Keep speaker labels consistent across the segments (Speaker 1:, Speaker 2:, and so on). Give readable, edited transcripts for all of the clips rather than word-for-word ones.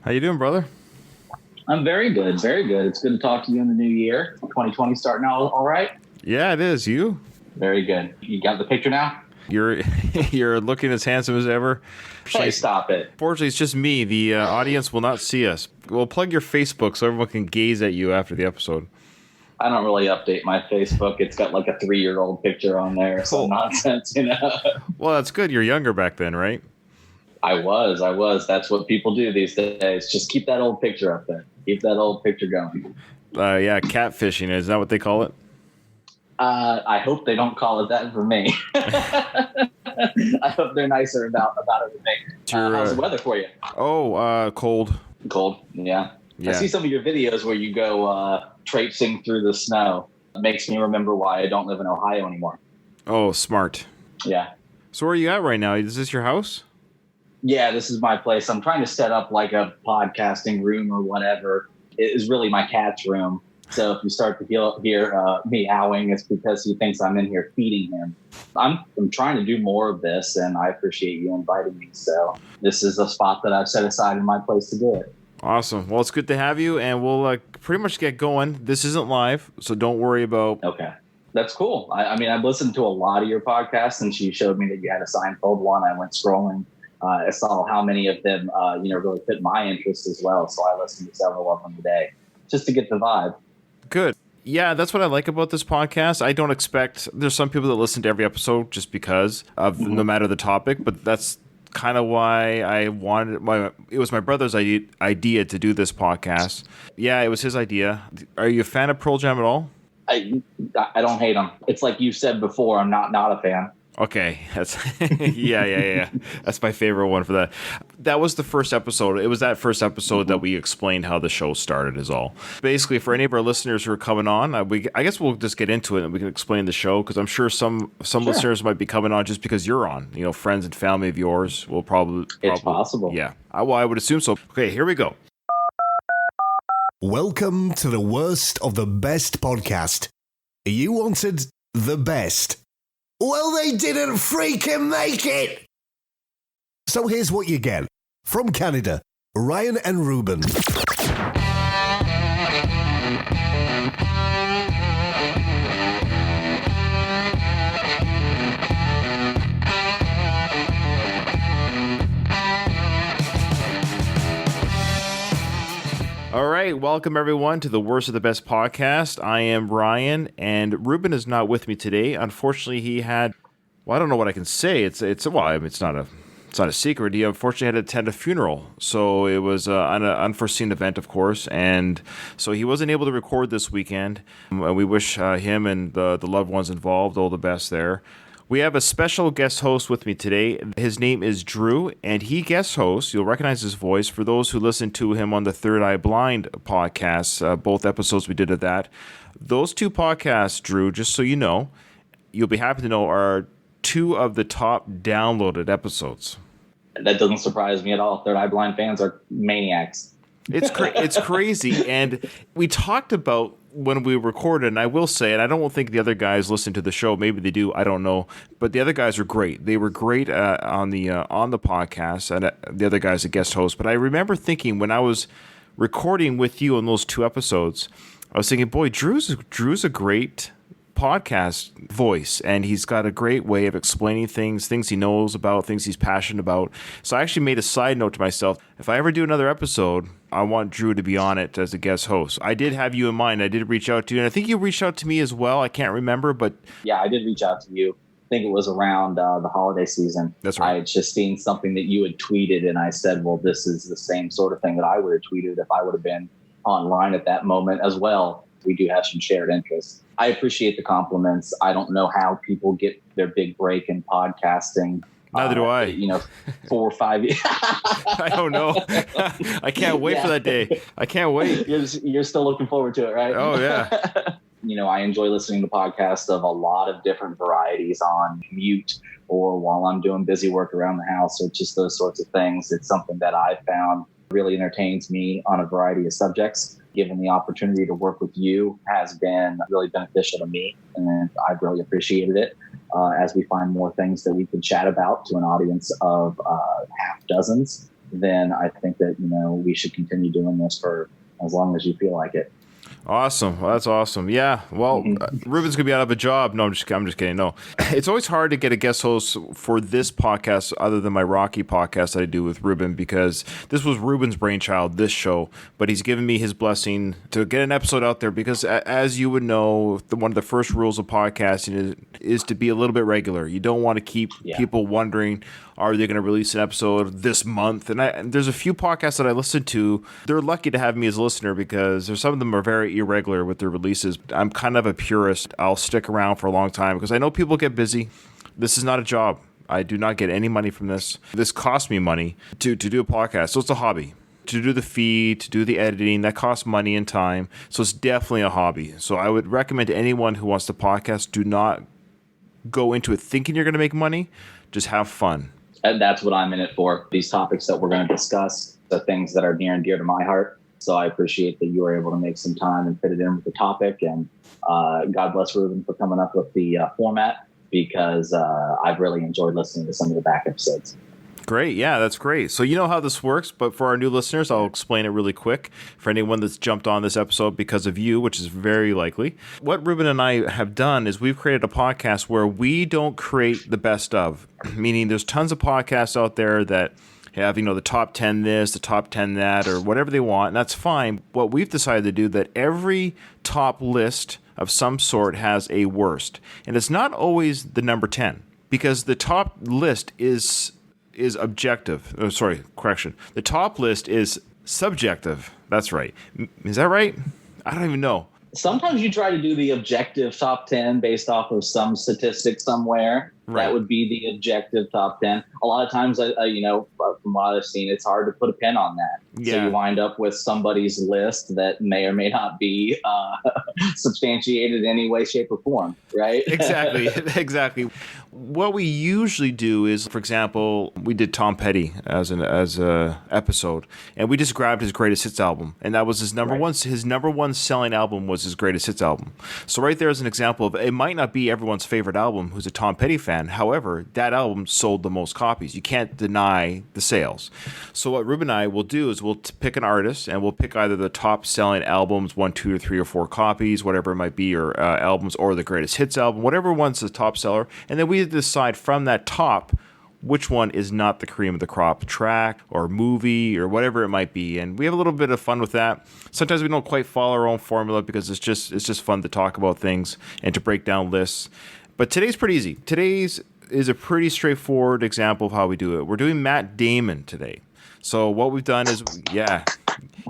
Speaker 1: How you doing, brother?
Speaker 2: I'm very good, very good. It's good to talk to you in the new year. 2020 starting out all right?
Speaker 1: Yeah, it is. You?
Speaker 2: Very good. You got the picture now?
Speaker 1: You're you're looking as handsome as ever.
Speaker 2: Hey, stop it.
Speaker 1: Fortunately, it's just me. The audience will not see us. We'll plug your Facebook so everyone can gaze at you after the episode.
Speaker 2: I don't really update my Facebook. It's got like a 3-year-old picture on there. Some nonsense,
Speaker 1: Well, that's good. You're younger back then, right?
Speaker 2: I was. That's what people do these days. Just keep that old picture up there. Keep that old picture going.
Speaker 1: Yeah, catfishing. Is that what they call it?
Speaker 2: I hope they don't call it that for me. I hope they're nicer about it with me. How's the weather for you?
Speaker 1: Cold.
Speaker 2: Cold, yeah. I see some of your videos where you go traipsing through the snow. It makes me remember why I don't live in Ohio anymore.
Speaker 1: Oh, smart.
Speaker 2: Yeah.
Speaker 1: So where are you at right now? Is this your house?
Speaker 2: Yeah, this is my place. I'm trying to set up like a podcasting room or whatever. It is really my cat's room. So if you start to hear meowing, it's because he thinks I'm in here feeding him. I'm trying to do more of this, and I appreciate you inviting me. So this is a spot that I've set aside in my place to do it.
Speaker 1: Awesome. Well, it's good to have you, and we'll pretty much get going. This isn't live, so don't worry about...
Speaker 2: Okay. That's cool. I mean, I've listened to a lot of your podcasts, and she showed me that you had a Seinfeld one. I went scrolling. I saw how many of them, really fit my interest as well. So I listened to several of them today just to get the vibe.
Speaker 1: Good. Yeah, that's what I like about this podcast. I don't expect... There's some people that listen to every episode just because of no matter the topic, but that's kind of why I wanted... It was my brother's idea to do this podcast. Yeah, it was his idea. Are you a fan of Pearl Jam at all?
Speaker 2: I don't hate them. It's like you said before, I'm not a fan.
Speaker 1: Okay, that's yeah. That's my favorite one for that. That was the first episode. It was that first episode that we explained how the show started is all. Basically, for any of our listeners who are coming on, I guess we'll just get into it and we can explain the show because I'm sure some listeners might be coming on just because you're on. Friends and family of yours will probably...
Speaker 2: It's possible.
Speaker 1: Yeah, I would assume so. Okay, here we go.
Speaker 3: Welcome to the worst of the best podcast. You wanted the best. Well, they didn't freaking make it! So here's what you get. From Canada, Ryan and Ruben.
Speaker 1: All right, welcome everyone to the Worst of the Best podcast. I am Ryan, and Ruben is not with me today. Unfortunately, he had... Well, I don't know what I can say. It's not a secret. He unfortunately had to attend a funeral, so it was an unforeseen event, of course, and so he wasn't able to record this weekend. We wish him and the loved ones involved all the best there. We have a special guest host with me today. His name is Drew, and he guest hosts. You'll recognize his voice for those who listen to him on the Third Eye Blind podcast, both episodes we did of that. Those two podcasts, Drew, just so you know, you'll be happy to know, are two of the top downloaded episodes.
Speaker 2: That doesn't surprise me at all. Third Eye Blind fans are maniacs.
Speaker 1: It's crazy, and we talked about when we recorded, and I will say, and I don't think the other guys listen to the show. Maybe they do. I don't know. But the other guys are great. They were great on the podcast, and the other guys, a guest host. But I remember thinking when I was recording with you on those two episodes, I was thinking, boy, Drew's a great podcast voice, and he's got a great way of explaining things he knows about, things he's passionate about. So I actually made a side note to myself, if I ever do another episode, I want Drew to be on it as a guest host. I did have you in mind. I did reach out to you, and I think you reached out to me as well. I can't remember, but...
Speaker 2: Yeah, I did reach out to you. I think it was around the holiday season.
Speaker 1: That's right.
Speaker 2: I had just seen something that you had tweeted, and I said, well, this is the same sort of thing that I would have tweeted if I would have been online at that moment as well. We do have some shared interests. I appreciate the compliments. I don't know how people get their big break in podcasting.
Speaker 1: Neither do I.
Speaker 2: 4 or 5 years.
Speaker 1: I don't know. I can't wait for that day. I can't wait.
Speaker 2: You're still looking forward to it, right?
Speaker 1: Oh, yeah.
Speaker 2: I enjoy listening to podcasts of a lot of different varieties on mute or while I'm doing busy work around the house or just those sorts of things. It's something that I've found really entertains me on a variety of subjects. Given the opportunity to work with you has been really beneficial to me, and I've really appreciated it as we find more things that we can chat about to an audience of half dozens. then I think that, we should continue doing this for as long as you feel like it.
Speaker 1: Awesome. Well, that's awesome. Yeah. Well, Ruben's gonna be out of a job. No, I'm just kidding. No, it's always hard to get a guest host for this podcast other than my Rocky podcast that I do with Ruben, because this was Ruben's brainchild, this show. But he's given me his blessing to get an episode out there because, as you would know, one of the first rules of podcasting is to be a little bit regular. You don't want to keep people wondering, are they going to release an episode this month? And there's a few podcasts that I listen to. They're lucky to have me as a listener because some of them are very irregular with their releases. I'm kind of a purist. I'll stick around for a long time because I know people get busy. This is not a job. I do not get any money from this. This costs me money to do a podcast. So it's a hobby. To do the feed, to do the editing, that costs money and time. So it's definitely a hobby. So I would recommend to anyone who wants to podcast, do not go into it thinking you're going to make money. Just have fun.
Speaker 2: And that's what I'm in it for. These topics that we're going to discuss are things that are near and dear to my heart. So I appreciate that you were able to make some time and fit it in with the topic. And God bless Ruben for coming up with the format, because I've really enjoyed listening to some of the back episodes.
Speaker 1: Great. Yeah, that's great. So you know how this works, but for our new listeners, I'll explain it really quick. For anyone that's jumped on this episode because of you, which is very likely, what Ruben and I have done is we've created a podcast where we don't create the best of, meaning there's tons of podcasts out there that have, the top 10 this, the top 10 that, or whatever they want, and that's fine. What we've decided to do, that every top list of some sort has a worst, and it's not always the number 10, because the top list is objective. Oh, sorry, correction. The top list is subjective. That's right. Is that right? I don't even know.
Speaker 2: Sometimes you try to do the objective top 10 based off of some statistic somewhere. Right. That would be the objective top 10. A lot of times, from what I've seen, it's hard to put a pin on that. Yeah. So you wind up with somebody's list that may or may not be substantiated in any way, shape, or form, right?
Speaker 1: Exactly. Exactly. What we usually do is, for example, we did Tom Petty as a episode, and we just grabbed his greatest hits album, and that was his number one. His number one selling album was his greatest hits album. So right there is an example of, it might not be everyone's favorite album who's a Tom Petty fan. However, that album sold the most copies. You can't deny the sales. So what Ruben and I will do is we'll pick an artist, and we'll pick either the top selling albums, 1, 2, or 3, or 4 copies, whatever it might be, or albums, or the greatest hits album, whatever one's the top seller, and then we decide from that top which one is not the cream of the crop track or movie or whatever it might be. And we have a little bit of fun with that. Sometimes we don't quite follow our own formula because it's just fun to talk about things and to break down lists. But today's pretty easy. Today's is a pretty straightforward example of how we do it. We're doing Matt Damon today. So what we've done is,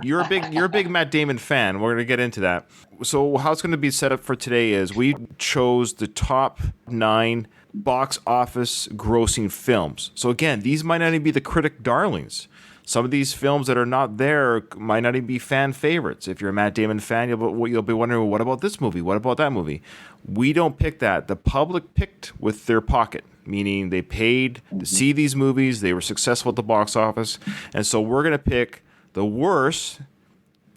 Speaker 1: you're a big Matt Damon fan. We're going to get into that. So how it's going to be set up for today is we chose the top 9 box office grossing films. So again, these might not even be the critic darlings. Some of these films that are not there might not even be fan favorites. If you're a Matt Damon fan, you'll be wondering, what about this movie? What about that movie? We don't pick that. The public picked with their pocket, meaning they paid to see these movies. They were successful at the box office. And so we're going to pick the worst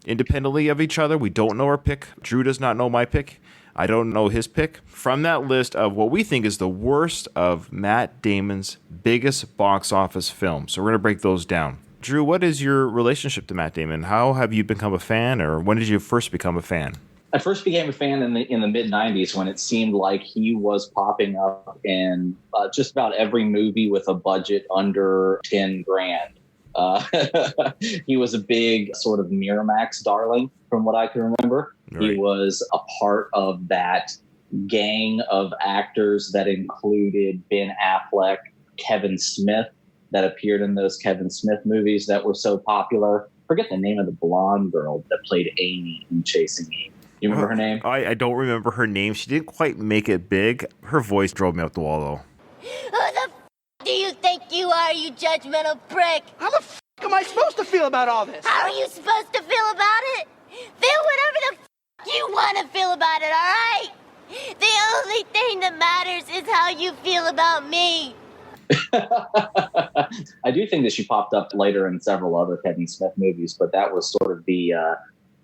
Speaker 1: independently of each other. We don't know our pick. Drew does not know my pick. I don't know his pick. From that list of what we think is the worst of Matt Damon's biggest box office films. So we're going to break those down. Drew, what is your relationship to Matt Damon? How have you become a fan, or when did you first become a fan?
Speaker 2: I first became a fan in the mid 90s when it seemed like he was popping up in just about every movie with a budget under 10 grand. He was a big sort of Miramax darling from what I can remember. Right. He was a part of that gang of actors that included Ben Affleck, Kevin Smith, that appeared in those Kevin Smith movies that were so popular. Forget the name of the blonde girl that played Amy in Chasing Amy. You remember her name?
Speaker 1: I don't remember her name. She didn't quite make it big. Her voice drove me up the wall, though.
Speaker 4: Who the f*** do you think you are, you judgmental prick?
Speaker 5: How the f*** am I supposed to feel about all this?
Speaker 4: How are you supposed to feel about it? Feel whatever the f*** you want to feel about it, all right? The only thing that matters is how you feel about me.
Speaker 2: I do think that she popped up later in several other Kevin Smith movies, but that was sort of the,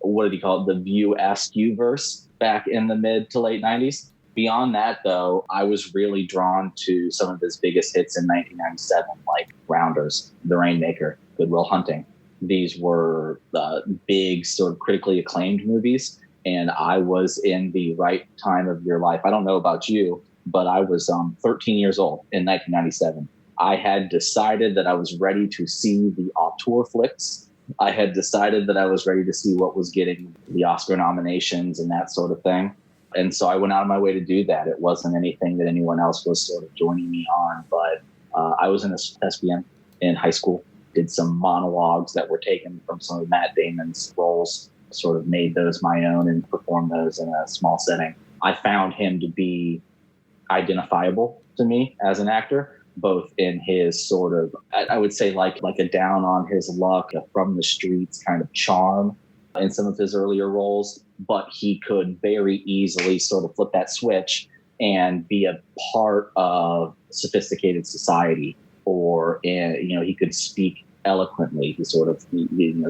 Speaker 2: what did he call it? The View Askew verse back in the mid to late 90s. Beyond that, though, I was really drawn to some of his biggest hits in 1997, like Rounders, The Rainmaker, Good Will Hunting. These were big, sort of critically acclaimed movies, and I was in the right time of your life. I don't know about you, but I was 13 years old in 1997. I had decided that I was ready to see the auteur flicks. I had decided that I was ready to see what was getting the Oscar nominations and that sort of thing. And so I went out of my way to do that. It wasn't anything that anyone else was sort of joining me on, but I was in a thespian in high school, did some monologues that were taken from some of Matt Damon's roles, sort of made those my own and performed those in a small setting. I found him to be identifiable to me as an actor, both in his sort of, I would say like a down on his luck, a from the streets kind of charm in some of his earlier roles, but he could very easily sort of flip that switch and be a part of sophisticated society, or he could speak eloquently. He sort of,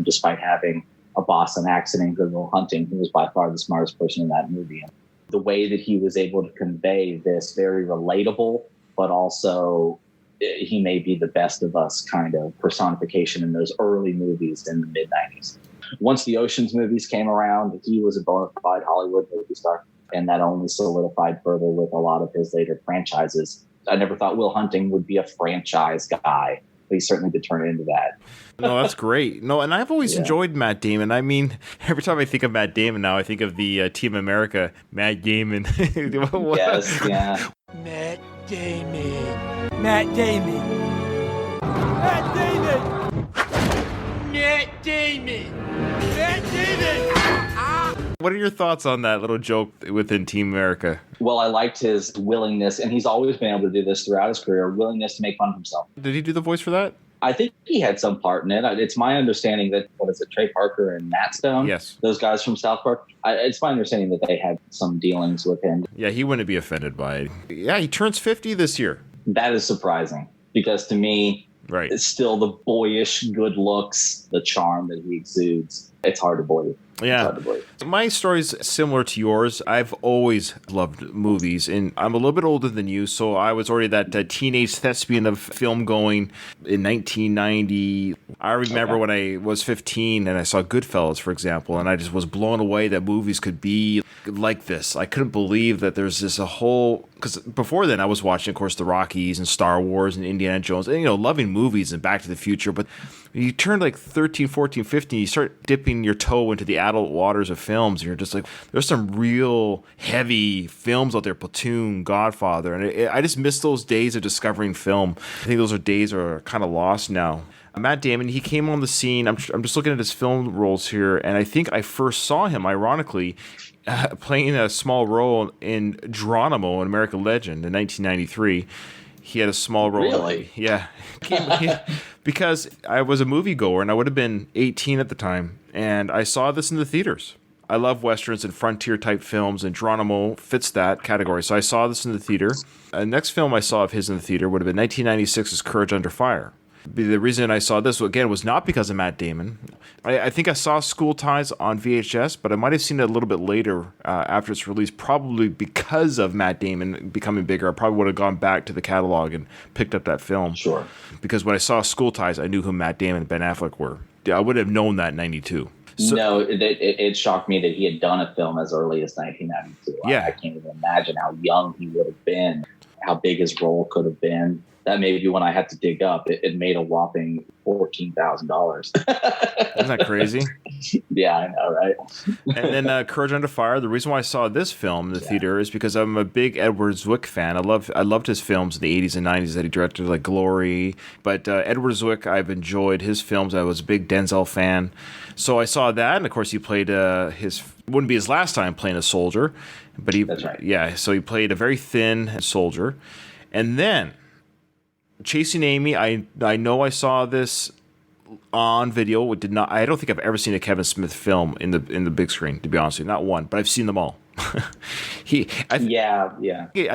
Speaker 2: despite having a Boston accent in Good Will Hunting, he was by far the smartest person in that movie. And the way that he was able to convey this very relatable, but also he may be the best of us kind of personification in those early movies in the mid-90s. Once the Ocean's movies came around, he was a bona fide Hollywood movie star, and that only solidified further with a lot of his later franchises. I never thought Will Hunting would be a franchise guy, but he certainly did turn it into that.
Speaker 1: No, that's great. No, and I've always enjoyed Matt Damon. I mean, every time I think of Matt Damon now, I think of the Team America, Matt Damon.
Speaker 2: Yes, yeah.
Speaker 6: Matt Damon. Matt Damon. Matt Damon. Matt Damon. Matt Damon.
Speaker 1: What are your thoughts on that little joke within Team America?
Speaker 2: Well, I liked his willingness, and he's always been able to do this throughout his career, willingness to make fun of himself.
Speaker 1: Did he do the voice for that?
Speaker 2: I think he had some part in it. It's my understanding that, Trey Parker and Matt Stone?
Speaker 1: Yes.
Speaker 2: Those guys from South Park. It's my understanding that they had some dealings with him.
Speaker 1: Yeah, he wouldn't be offended by it. Yeah, he turns 50 this year.
Speaker 2: That is surprising, because to me,
Speaker 1: right,
Speaker 2: it's still the boyish good looks, the charm that he exudes. It's hard to believe.
Speaker 1: Yeah. My story's similar to yours. I've always loved movies, and I'm a little bit older than you, so I was already that teenage thespian of film going in 1990. I remember when I was 15 and I saw Goodfellas, for example, and I just was blown away that movies could be like this. I couldn't believe that there's this a whole... Because before then, I was watching, of course, the Rockies and Star Wars and Indiana Jones, and, loving movies and Back to the Future, but when you turn like 13, 14, 15, you start dipping your toe into the adult waters of films, and you're just like, there's some real heavy films out there, Platoon, Godfather, and I just miss those days of discovering film. I think those days are kind of lost now. Matt Damon, he came on the scene, I'm just looking at his film roles here, and I think I first saw him, ironically, playing a small role in Geronimo, an American Legend, in 1993. He had a small role.
Speaker 2: Really?
Speaker 1: Yeah. Because I was a moviegoer, and I would have been 18 at the time, and I saw this in the theaters. I love Westerns and frontier-type films, and Geronimo fits that category. So I saw this in the theater. The next film I saw of his in the theater would have been 1996's Courage Under Fire. The reason I saw this, again, was not because of Matt Damon. I think I saw School Ties on VHS, but I might have seen it a little bit later after its release, probably because of Matt Damon becoming bigger. I probably would have gone back to the catalog and picked up that film.
Speaker 2: Sure.
Speaker 1: Because when I saw School Ties, I knew who Matt Damon and Ben Affleck were. I would have known that in 92. So,
Speaker 2: no, it shocked me that he had done a film as early as 1992.
Speaker 1: Yeah.
Speaker 2: I can't even imagine how young he would have been, how big his role could have been. That may be when I had to dig up. It made a whopping $14,000.
Speaker 1: Isn't that crazy?
Speaker 2: Yeah, I know, right?
Speaker 1: And then Courage Under Fire. The reason why I saw this film in the theater is because I'm a big Edward Zwick fan. I loved his films in the 80s and 90s that he directed, like Glory. But Edward Zwick, I've enjoyed his films. I was a big Denzel fan. So I saw that, and of course he played wouldn't be his last time playing a soldier, but
Speaker 2: That's right.
Speaker 1: Yeah, so he played a very thin soldier. And then Chasing Amy, I know I saw this on video. I don't think I've ever seen a Kevin Smith film in the big screen, to be honest with you. Not one, but I've seen them all. I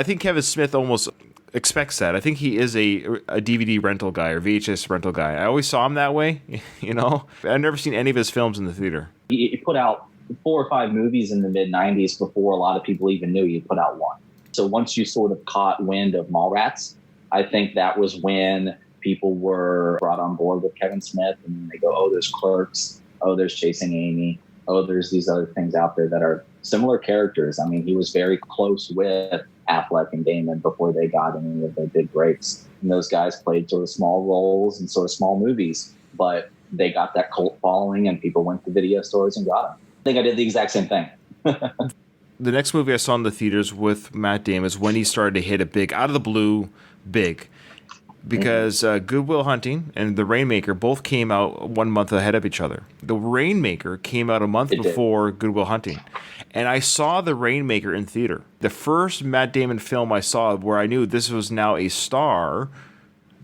Speaker 1: think Kevin Smith almost expects that. I think he is a DVD rental guy or VHS rental guy. I always saw him that way. I've never seen any of his films in the theater.
Speaker 2: He put out 4 or 5 movies in the mid-90s before a lot of people even knew he put out one. So once you sort of caught wind of Mallrats, I think that was when people were brought on board with Kevin Smith, and they go, oh, there's Clerks, oh, there's Chasing Amy, oh, there's these other things out there that are similar characters. I mean, he was very close with Affleck and Damon before they got any of their big breaks. And those guys played sort of small roles in sort of small movies, but they got that cult following and people went to video stores and got them. I think I did the exact same thing.
Speaker 1: The next movie I saw in the theaters with Matt Damon is when he started to hit it big, out of the blue, big. Because Good Will Hunting and The Rainmaker both came out 1 month ahead of each other. The Rainmaker came out a month before Good Will Hunting. And I saw The Rainmaker in theater. The first Matt Damon film I saw where I knew this was now a star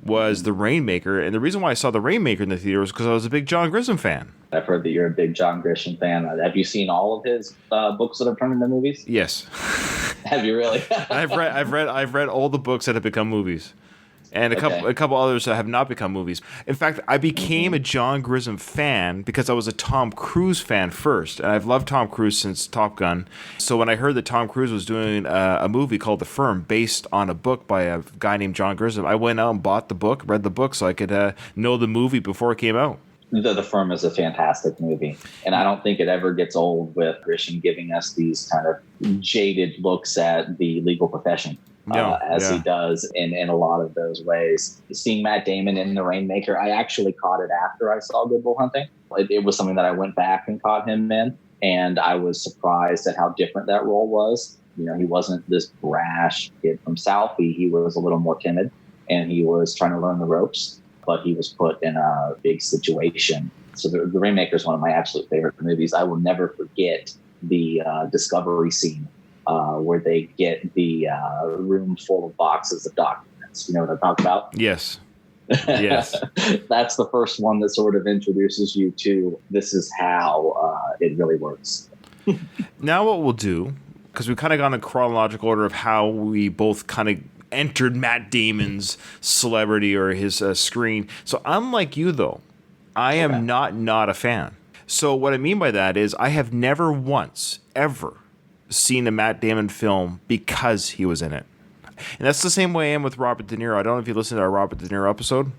Speaker 1: was The Rainmaker. And the reason why I saw The Rainmaker in the theater was because I was a big John Grisham fan.
Speaker 2: I've heard that you're a big John Grisham fan. Have you seen all of his books that have turned into movies?
Speaker 1: Yes.
Speaker 2: Have you really?
Speaker 1: I've read all the books that have become movies. And a couple others that have not become movies. In fact, I became a John Grisham fan because I was a Tom Cruise fan first. And I've loved Tom Cruise since Top Gun. So when I heard that Tom Cruise was doing a movie called The Firm based on a book by a guy named John Grisham, I went out and bought the book, read the book so I could know the movie before it came out.
Speaker 2: The Firm is a fantastic movie. And I don't think it ever gets old with Grisham giving us these kind of jaded looks at the legal profession. He does in a lot of those ways. Seeing Matt Damon in The Rainmaker, I actually caught it after I saw Good Will Hunting. It was something that I went back and caught him in, and I was surprised at how different that role was. You know, he wasn't this brash kid from Southie. He was a little more timid, and he was trying to learn the ropes, but he was put in a big situation. So The Rainmaker is one of my absolute favorite movies. I will never forget the discovery scene where they get the room full of boxes of documents. You know what I'm talking about?
Speaker 1: Yes. Yes.
Speaker 2: That's the first one that sort of introduces you to this is how it really works.
Speaker 1: Now what we'll do, because we've kind of gone in chronological order of how we both kind of entered Matt Damon's celebrity or his screen. So unlike you, though, I am not a fan. So what I mean by that is I have never once, ever seen a Matt Damon film because he was in it. And that's the same way I am with Robert De Niro. I don't know if you listened to our Robert De Niro episode.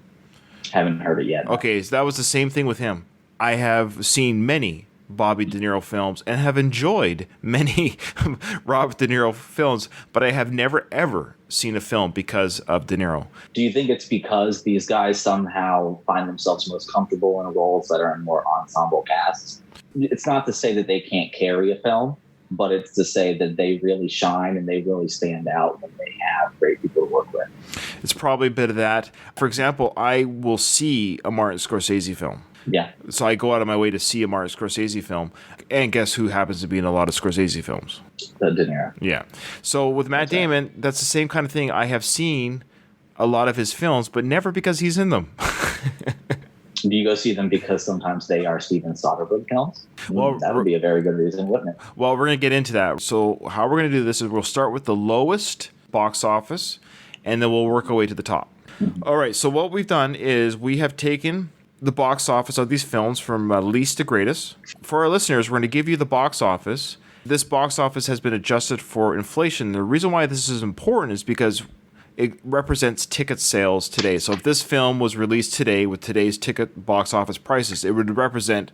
Speaker 2: Haven't heard it yet.
Speaker 1: Okay, so that was the same thing with him. I have seen many Bobby De Niro films and have enjoyed many Robert De Niro films, but I have never, ever seen a film because of De Niro.
Speaker 2: Do you think it's because these guys somehow find themselves most comfortable in roles that are in more ensemble casts? It's not to say that they can't carry a film, but it's to say that they really shine and they really stand out when they have great people to work with.
Speaker 1: It's probably a bit of that. For example, I will see a Martin Scorsese film.
Speaker 2: Yeah.
Speaker 1: So I go out of my way to see a Martin Scorsese film. And guess who happens to be in a lot of Scorsese films?
Speaker 2: De Niro.
Speaker 1: Yeah. So with Matt Damon, that's the same kind of thing. I have seen a lot of his films, but never because he's in them.
Speaker 2: Do you go see them because sometimes they are Steven Soderbergh films?
Speaker 1: Well,
Speaker 2: that would be a very good reason, wouldn't it?
Speaker 1: Well, we're going to get into that. So how we're going to do this is we'll start with the lowest box office, and then we'll work our way to the top. All right. So what we've done is we have taken the box office of these films from least to greatest. For our listeners, we're going to give you the box office. This box office has been adjusted for inflation. The reason why this is important is because it represents ticket sales today. So if this film was released today with today's ticket box office prices, it would represent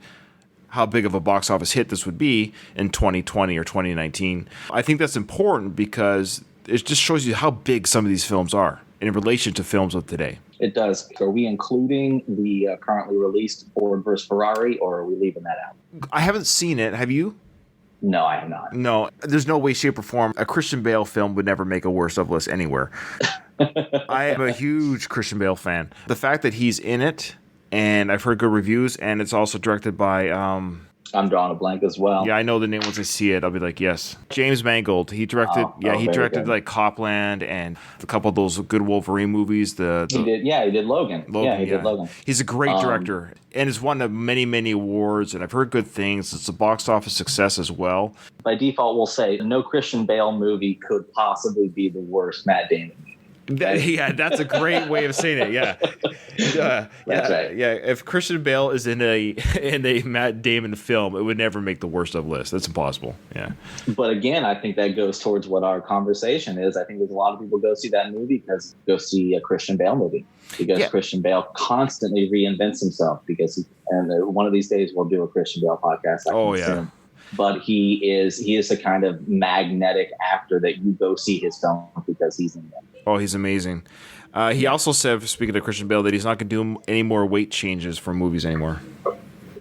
Speaker 1: how big of a box office hit this would be in 2020 or 2019. I think that's important because it just shows you how big some of these films are in relation to films of today.
Speaker 2: It does. Are we including the currently released Ford vs. Ferrari, or are we leaving that out?
Speaker 1: I haven't seen it. Have you?
Speaker 2: No, I have not.
Speaker 1: No, there's no way, shape, or form. A Christian Bale film would never make a worst of list anywhere. I am a huge Christian Bale fan. The fact that he's in it, and I've heard good reviews, and it's also directed by...
Speaker 2: I'm drawing a blank as well.
Speaker 1: Yeah, I know the name. Once I see it, I'll be like, yes. James Mangold. He directed. He directed like Copland and a couple of those good Wolverine movies. He
Speaker 2: did Logan. Did Logan.
Speaker 1: He's a great director and has won many awards. And I've heard good things. It's a box office success as well.
Speaker 2: By default, we'll say no Christian Bale movie could possibly be the worst Matt Damon movie.
Speaker 1: That's a great way of saying it. Yeah,
Speaker 2: That's right.
Speaker 1: Yeah, if Christian Bale is in a Matt Damon film, it would never make the worst of list. That's impossible. Yeah.
Speaker 2: But again, I think that goes towards what our conversation is. I think there's a lot of people go see that movie because go see a Christian Bale movie because Christian Bale constantly reinvents himself and one of these days we'll do a Christian Bale podcast. Assume. But he is a kind of magnetic actor that you go see his film because he's in them.
Speaker 1: Oh, he's amazing. He also said, speaking of Christian Bale, that he's not going to do any more weight changes for movies anymore.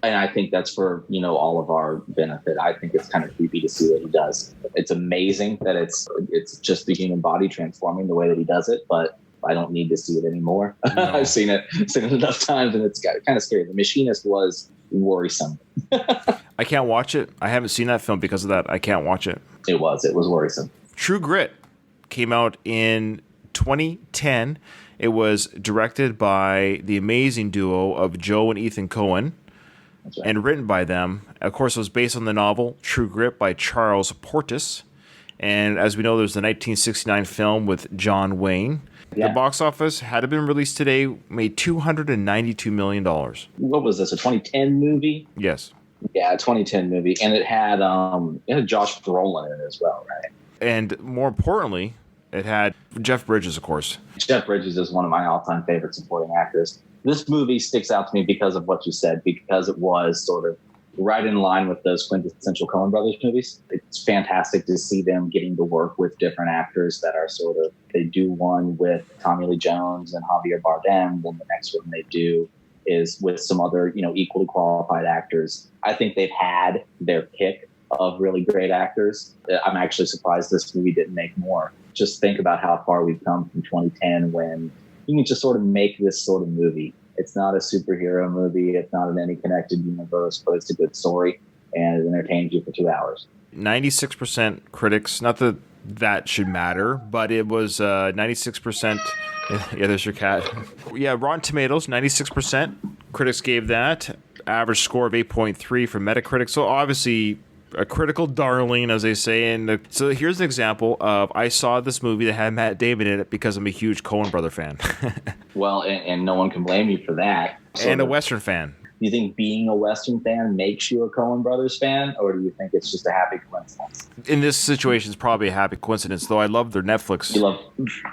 Speaker 2: And I think that's for, all of our benefit. I think it's kind of creepy to see what he does. It's amazing that it's just the human body transforming the way that he does it, but I don't need to see it anymore. No. I've seen it enough times, and it's kind of scary. The Machinist was worrisome.
Speaker 1: I can't watch it. I haven't seen that film because of that. I can't watch it.
Speaker 2: It was worrisome.
Speaker 1: True Grit came out in 2010. It was directed by the amazing duo of Joe and Ethan Coen. Right. And written by them. Of course, it was based on the novel True Grit by Charles Portis. And as we know, there's the 1969 film with John Wayne. Yeah. The box office, had it been released today, made $292 million.
Speaker 2: What was this, a 2010 movie?
Speaker 1: Yes.
Speaker 2: Yeah, a 2010 movie. And it had Josh Brolin in it as well, right?
Speaker 1: And more importantly, it had Jeff Bridges, of course.
Speaker 2: Jeff Bridges is one of my all-time favorite supporting actors. This movie sticks out to me because of what you said, because it was sort of right in line with those quintessential Coen Brothers movies. It's fantastic to see them getting to work with different actors that are they do one with Tommy Lee Jones and Javier Bardem, then the next one they do is with some other, equally qualified actors. I think they've had their pick of really great actors. I'm actually surprised this movie didn't make more. Just think about how far we've come from 2010 when you can just sort of make this sort of movie. It's not a superhero movie. It's not in any connected universe, but it's a good story, and it entertains you for 2 hours.
Speaker 1: 96% critics, not that should matter, but it was 96%. Yeah, there's your cat. Yeah, Rotten Tomatoes, 96%. Critics gave that. Average score of 8.3 for Metacritic. So obviously a critical darling, as they say. And so here's an example of I saw this movie that had Matt Damon in it because I'm a huge Coen Brother fan.
Speaker 2: Well, and no one can blame you for that.
Speaker 1: And a Western fan.
Speaker 2: Do you think being a Western fan makes you a Coen Brothers fan, or do you think it's just a happy coincidence?
Speaker 1: In this situation, it's probably a happy coincidence, though I love their Netflix.
Speaker 2: You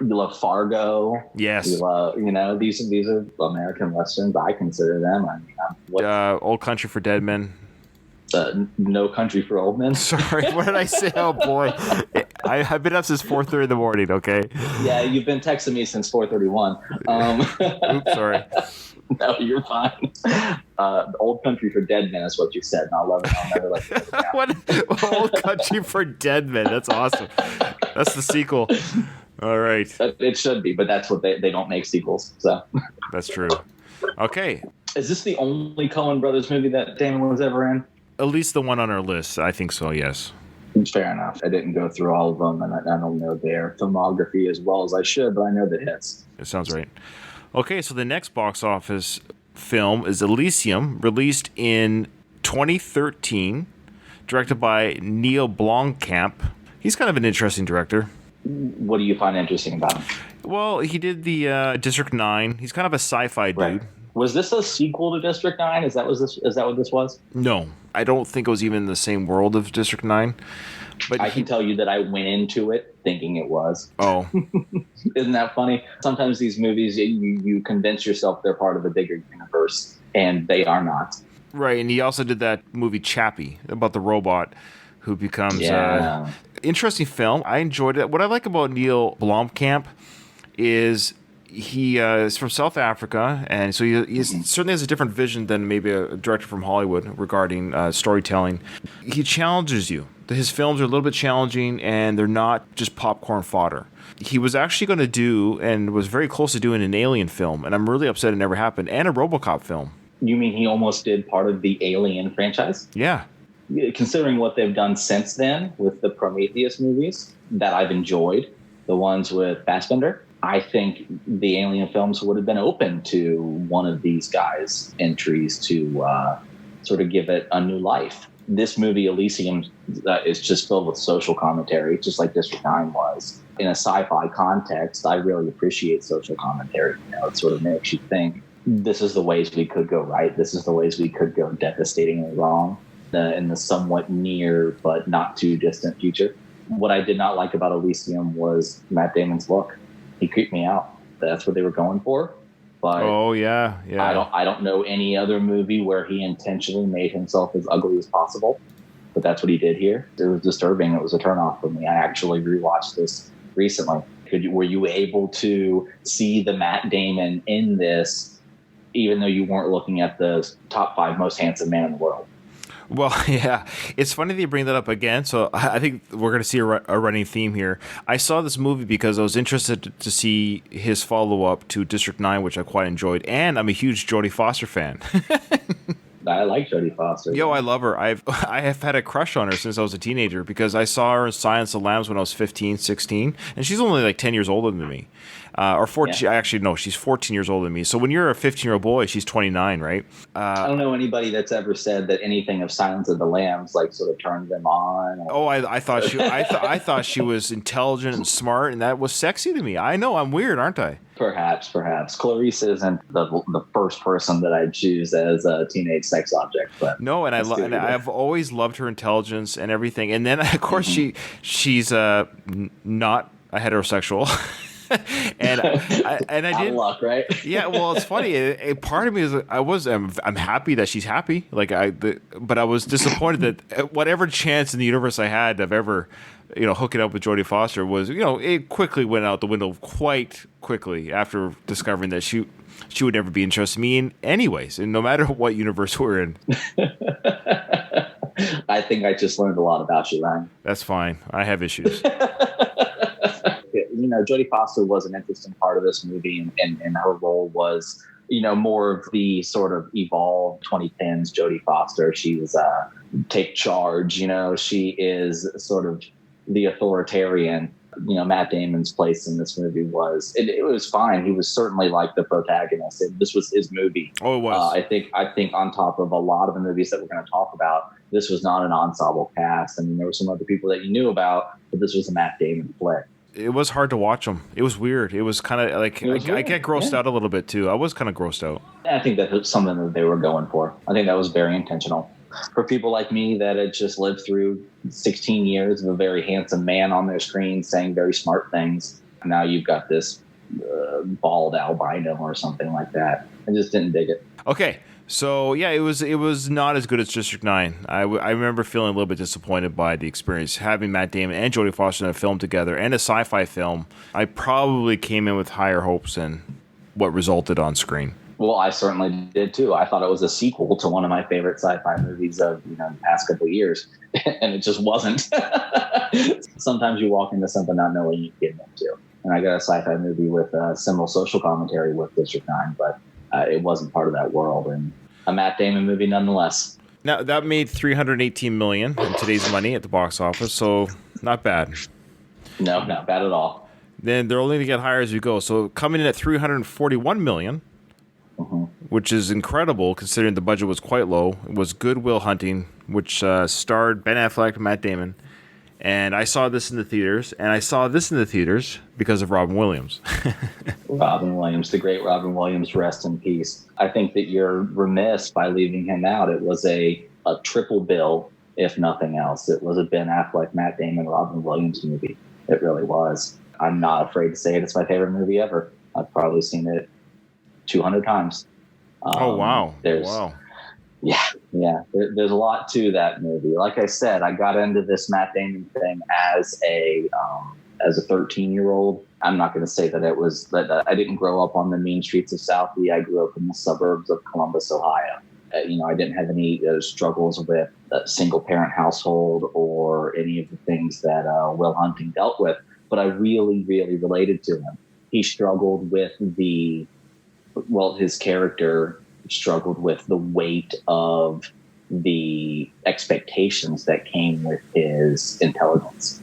Speaker 2: love Fargo.
Speaker 1: Yes.
Speaker 2: You love, these are American Westerns. I consider them.
Speaker 1: Old Country for Dead Men.
Speaker 2: No Country for Old Men.
Speaker 1: Sorry, what did I say? Oh boy, I've been up since 4:30 in the morning. Okay.
Speaker 2: Yeah, you've been texting me since 4:31.
Speaker 1: Oops, sorry.
Speaker 2: No, you're fine. Old Country for Dead Men is what you said, and I'll love it. I'll never let you live it down.
Speaker 1: What? Old Country for Dead Men. That's awesome. That's the sequel. All right.
Speaker 2: It should be, but that's what they don't make sequels. So
Speaker 1: that's true. Okay.
Speaker 2: Is this the only Coen Brothers movie that Damon was ever in?
Speaker 1: At least the one on our list. I think so, yes.
Speaker 2: Fair enough. I didn't go through all of them, and I don't know their filmography as well as I should, but I know the hits.
Speaker 1: It sounds right. Okay, so the next box office film is Elysium, released in 2013, directed by Neil Blomkamp. He's kind of an interesting director.
Speaker 2: What do you find interesting about him?
Speaker 1: Well, he did the District 9. He's kind of a sci-fi dude.
Speaker 2: Right. Was this a sequel to District 9? Is that what this was?
Speaker 1: No. I don't think it was even in the same world of District 9. But
Speaker 2: I can tell you that I went into it thinking it was.
Speaker 1: Oh.
Speaker 2: Isn't that funny? Sometimes these movies, you convince yourself they're part of a bigger universe, and they are not.
Speaker 1: Right, and he also did that movie Chappie about the robot who becomes... interesting film. I enjoyed it. What I like about Neil Blomkamp is... He is from South Africa, and so he certainly has a different vision than maybe a director from Hollywood regarding storytelling. He challenges you. His films are a little bit challenging, and they're not just popcorn fodder. He was actually going to do, and was very close to doing, an Alien film, and I'm really upset it never happened, and a RoboCop film.
Speaker 2: You mean he almost did part of the Alien franchise?
Speaker 1: Yeah.
Speaker 2: Considering what they've done since then with the Prometheus movies that I've enjoyed, the ones with Fassbender, I think the Alien films would have been open to one of these guys' entries to sort of give it a new life. This movie, Elysium, is just filled with social commentary, just like District 9 was. In a sci-fi context, I really appreciate social commentary. It sort of makes you think, this is the ways we could go right. This is the ways we could go devastatingly wrong in the somewhat near but not too distant future. What I did not like about Elysium was Matt Damon's look. He creeped me out. That's what they were going for. But I don't know any other movie where he intentionally made himself as ugly as possible. But that's what he did here. It was disturbing. It was a turnoff for me. I actually rewatched this recently. Were you able to see the Matt Damon in this, even though you weren't looking at the top 5 most handsome man in the world?
Speaker 1: Well, yeah, it's funny that you bring that up again. So I think we're going to see a running theme here. I saw this movie because I was interested to see his follow-up to District 9, which I quite enjoyed. And I'm a huge Jodie Foster fan.
Speaker 2: I like Jodie Foster.
Speaker 1: Yo, I love her. I have had a crush on her since I was a teenager because I saw her in Silence of the Lambs when I was 15, 16. And she's only like 10 years older than me. Or 14. Yeah. Actually, no, she's 14 years older than me. So when you're a 15-year-old boy, she's 29, right?
Speaker 2: I don't know anybody that's ever said that anything of Silence of the Lambs like sort of turned them on.
Speaker 1: I thought she, I thought she was intelligent and smart, and that was sexy to me. I know I'm weird, aren't I?
Speaker 2: Perhaps. Clarice isn't the first person that I'd choose as a teenage sex object, but
Speaker 1: no, and I've always loved her intelligence and everything. And then of course she's not a heterosexual. and I did
Speaker 2: luck, right?
Speaker 1: Yeah, well, it's funny. Part of me is I'm happy that she's happy. But I was disappointed that whatever chance in the universe I had of ever, hooking up with Jodie Foster was, it quickly went out the window quite quickly after discovering that she would never be interested in me anyways, and no matter what universe we're in.
Speaker 2: I think I just learned a lot about you, Ryan.
Speaker 1: That's fine. I have issues.
Speaker 2: Jodie Foster was an interesting part of this movie, and her role was, more of the sort of evolved 2010s Jodie Foster. She was take charge. She is sort of the authoritarian. Matt Damon's place in this movie was it was fine. He was certainly like the protagonist. This was his movie.
Speaker 1: Oh, it was.
Speaker 2: I think on top of a lot of the movies that we're going to talk about, this was not an ensemble cast. I mean, there were some other people that you knew about, but this was a Matt Damon flick.
Speaker 1: It was hard to watch them. It was weird. It was kind of like I get grossed out a little bit too. I was kind of grossed out.
Speaker 2: I think that was something that they were going for. I think that was very intentional. For people like me that had just lived through 16 years of a very handsome man on their screen saying very smart things, now you've got this bald albino or something like that. I just didn't dig it.
Speaker 1: Okay. So, yeah, it was not as good as District 9. I remember feeling a little bit disappointed by the experience. Having Matt Damon and Jodie Foster in a film together and a sci-fi film, I probably came in with higher hopes than what resulted on screen.
Speaker 2: Well, I certainly did, too. I thought it was a sequel to one of my favorite sci-fi movies of the past couple of years, and it just wasn't. Sometimes you walk into something not knowing you get into. And I got a sci-fi movie with similar social commentary with District 9, but it wasn't part of that world, and a Matt Damon movie nonetheless.
Speaker 1: Now, that made $318 million in today's money at the box office, so not bad.
Speaker 2: No, not bad at all.
Speaker 1: Then they're only going to get higher as you go. So coming in at $341 million, which is incredible considering the budget was quite low. It was Good Will Hunting, which starred Ben Affleck and Matt Damon. And I saw this in the theaters, because of Robin Williams.
Speaker 2: Robin Williams, the great Robin Williams, rest in peace. I think that you're remiss by leaving him out. It was a triple bill, if nothing else. It was a Ben Affleck, Matt Damon, Robin Williams movie. It really was. I'm not afraid to say it. It's my favorite movie ever. I've probably seen it 200 times.
Speaker 1: Oh, wow. Wow.
Speaker 2: Yeah. There's a lot to that movie. Like I said, I got into this Matt Damon thing as a 13-year-old. I'm not going to say that it was that I didn't grow up on the mean streets of Southie. I grew up in the suburbs of Columbus, Ohio. I didn't have any struggles with a single-parent household or any of the things that Will Hunting dealt with. But I really, really related to him. He struggled with his character struggled with the weight of the expectations that came with his intelligence.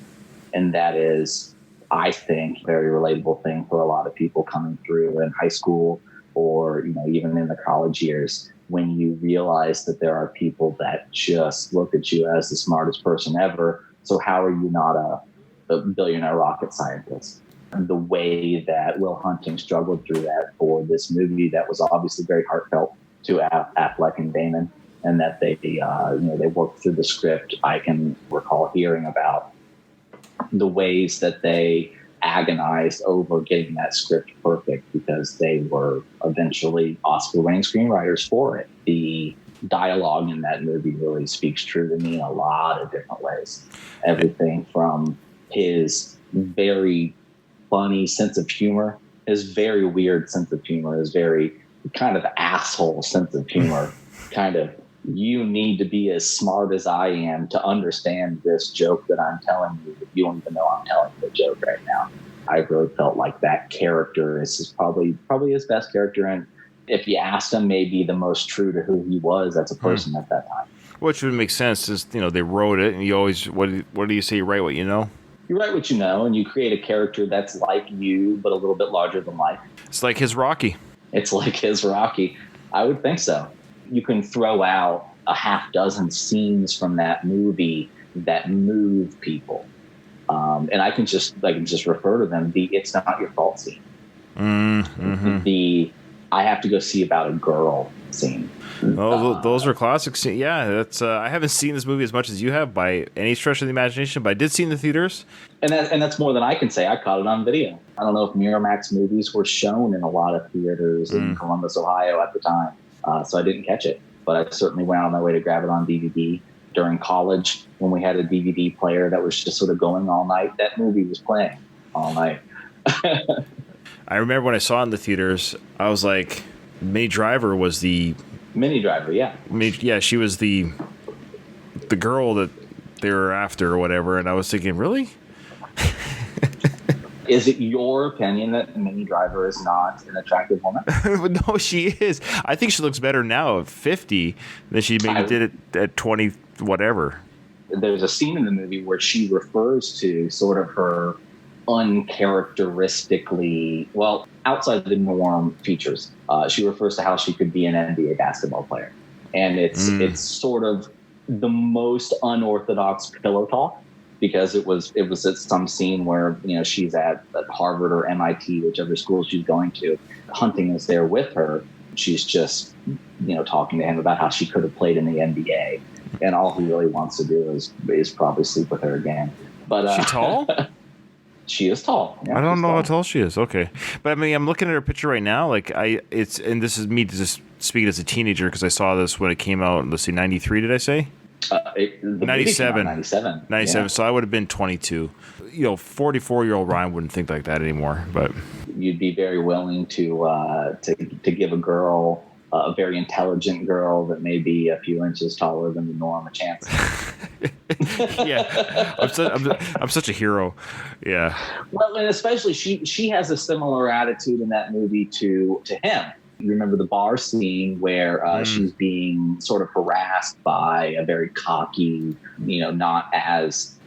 Speaker 2: And that is, I think, a very relatable thing for a lot of people coming through in high school or, even in the college years. when you realize that there are people that just look at you as the smartest person ever. So how are you not a billionaire rocket scientist? And the way that Will Hunting struggled through that for this movie that was obviously very heartfelt to Affleck and Damon, and that they worked through the script. I can recall hearing about the ways that they agonized over getting that script perfect because they were eventually Oscar-winning screenwriters for it. The dialogue in that movie really speaks true to me in a lot of different ways. Everything from his very funny sense of humor, his very weird sense of humor, his very kind of asshole sense of humor, kind of, you need to be as smart as I am to understand this joke that I'm telling you, but you don't even know I'm telling you the joke right now. I really felt like that character is probably his best character, and if you asked him, maybe the most true to who he was as a person at that time.
Speaker 1: Which would make sense, is they wrote it, and you always what do you say? You write what you know.
Speaker 2: You write what you know, and you create a character that's like you, but a little bit larger than life.
Speaker 1: It's like his Rocky.
Speaker 2: It's like his Rocky. I would think so. You can throw out a half dozen scenes from that movie that move people. And I can just refer to them. The "It's Not Your Fault" scene.
Speaker 1: Mm-hmm.
Speaker 2: The "I have to go see about a girl" scene.
Speaker 1: Oh, those are classics. Yeah, that's. I haven't seen this movie as much as you have by any stretch of the imagination, but I did see it in the theaters.
Speaker 2: And that's more than I can say. I caught it on video. I don't know if Miramax movies were shown in a lot of theaters in Columbus, Ohio at the time, so I didn't catch it. But I certainly went on my way to grab it on DVD. During college, when we had a DVD player that was just sort of going all night, that movie was playing all night.
Speaker 1: I remember when I saw it in the theaters, I was like, Minnie Driver was the...
Speaker 2: Minnie Driver, yeah.
Speaker 1: Yeah, she was the girl that they were after or whatever, and I was thinking, really?
Speaker 2: Is it your opinion that Minnie Driver is not an attractive woman?
Speaker 1: No, she is. I think she looks better now at 50 than she maybe did at 20 whatever.
Speaker 2: There's a scene in the movie where she refers to sort of her uncharacteristically, well, outside the norm features. She refers to how she could be an NBA basketball player. And it's sort of the most unorthodox pillow talk, because it was at some scene where, she's at Harvard or MIT, whichever school she's going to. Hunting is there with her. She's just, talking to him about how she could have played in the NBA. And all he really wants to do is probably sleep with her again. But
Speaker 1: she tall?
Speaker 2: She is tall. Yeah,
Speaker 1: I don't know how tall she is. Okay. But I mean, I'm looking at her picture right now. And this is me just speaking as a teenager, because I saw this when it came out. Let's see, 93, did I say? 97.
Speaker 2: 97.
Speaker 1: Yeah. So I would have been 22. 44-year-old Ryan wouldn't think like that anymore. But
Speaker 2: you'd be very willing to give a girl, a very intelligent girl that may be a few inches taller than the norm, a chance.
Speaker 1: Yeah, I'm such a hero. Yeah.
Speaker 2: Well, and especially she has a similar attitude in that movie to him. You remember the bar scene where she's being sort of harassed by a very cocky, not as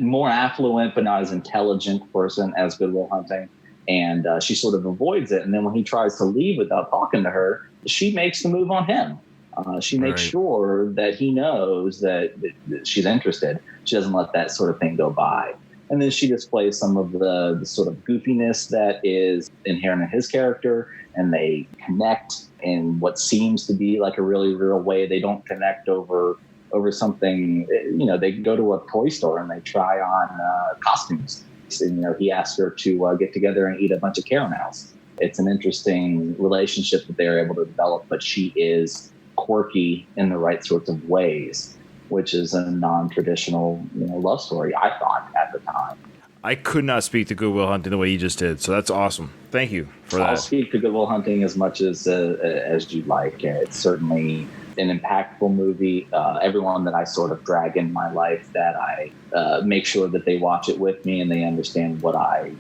Speaker 2: more affluent but not as intelligent person as Good Will Hunting, and she sort of avoids it. And then when he tries to leave without talking to her, she makes the move on him. She makes sure that he knows that she's interested. She doesn't let that sort of thing go by. And then she displays some of the sort of goofiness that is inherent in his character, and they connect in what seems to be like a really real way. They don't connect over something. They go to a toy store and they try on costumes. And, he asks her to get together and eat a bunch of caramels. It's an interesting relationship that they're able to develop, but she is quirky in the right sorts of ways, which is a non-traditional love story, I thought, at the time.
Speaker 1: I could not speak to Good Will Hunting the way you just did, so that's awesome. Thank you for that.
Speaker 2: I'll speak to Good Will Hunting as much as you'd like. It's certainly an impactful movie. Everyone that I sort of drag in my life, that I make sure that they watch it with me and they understand what I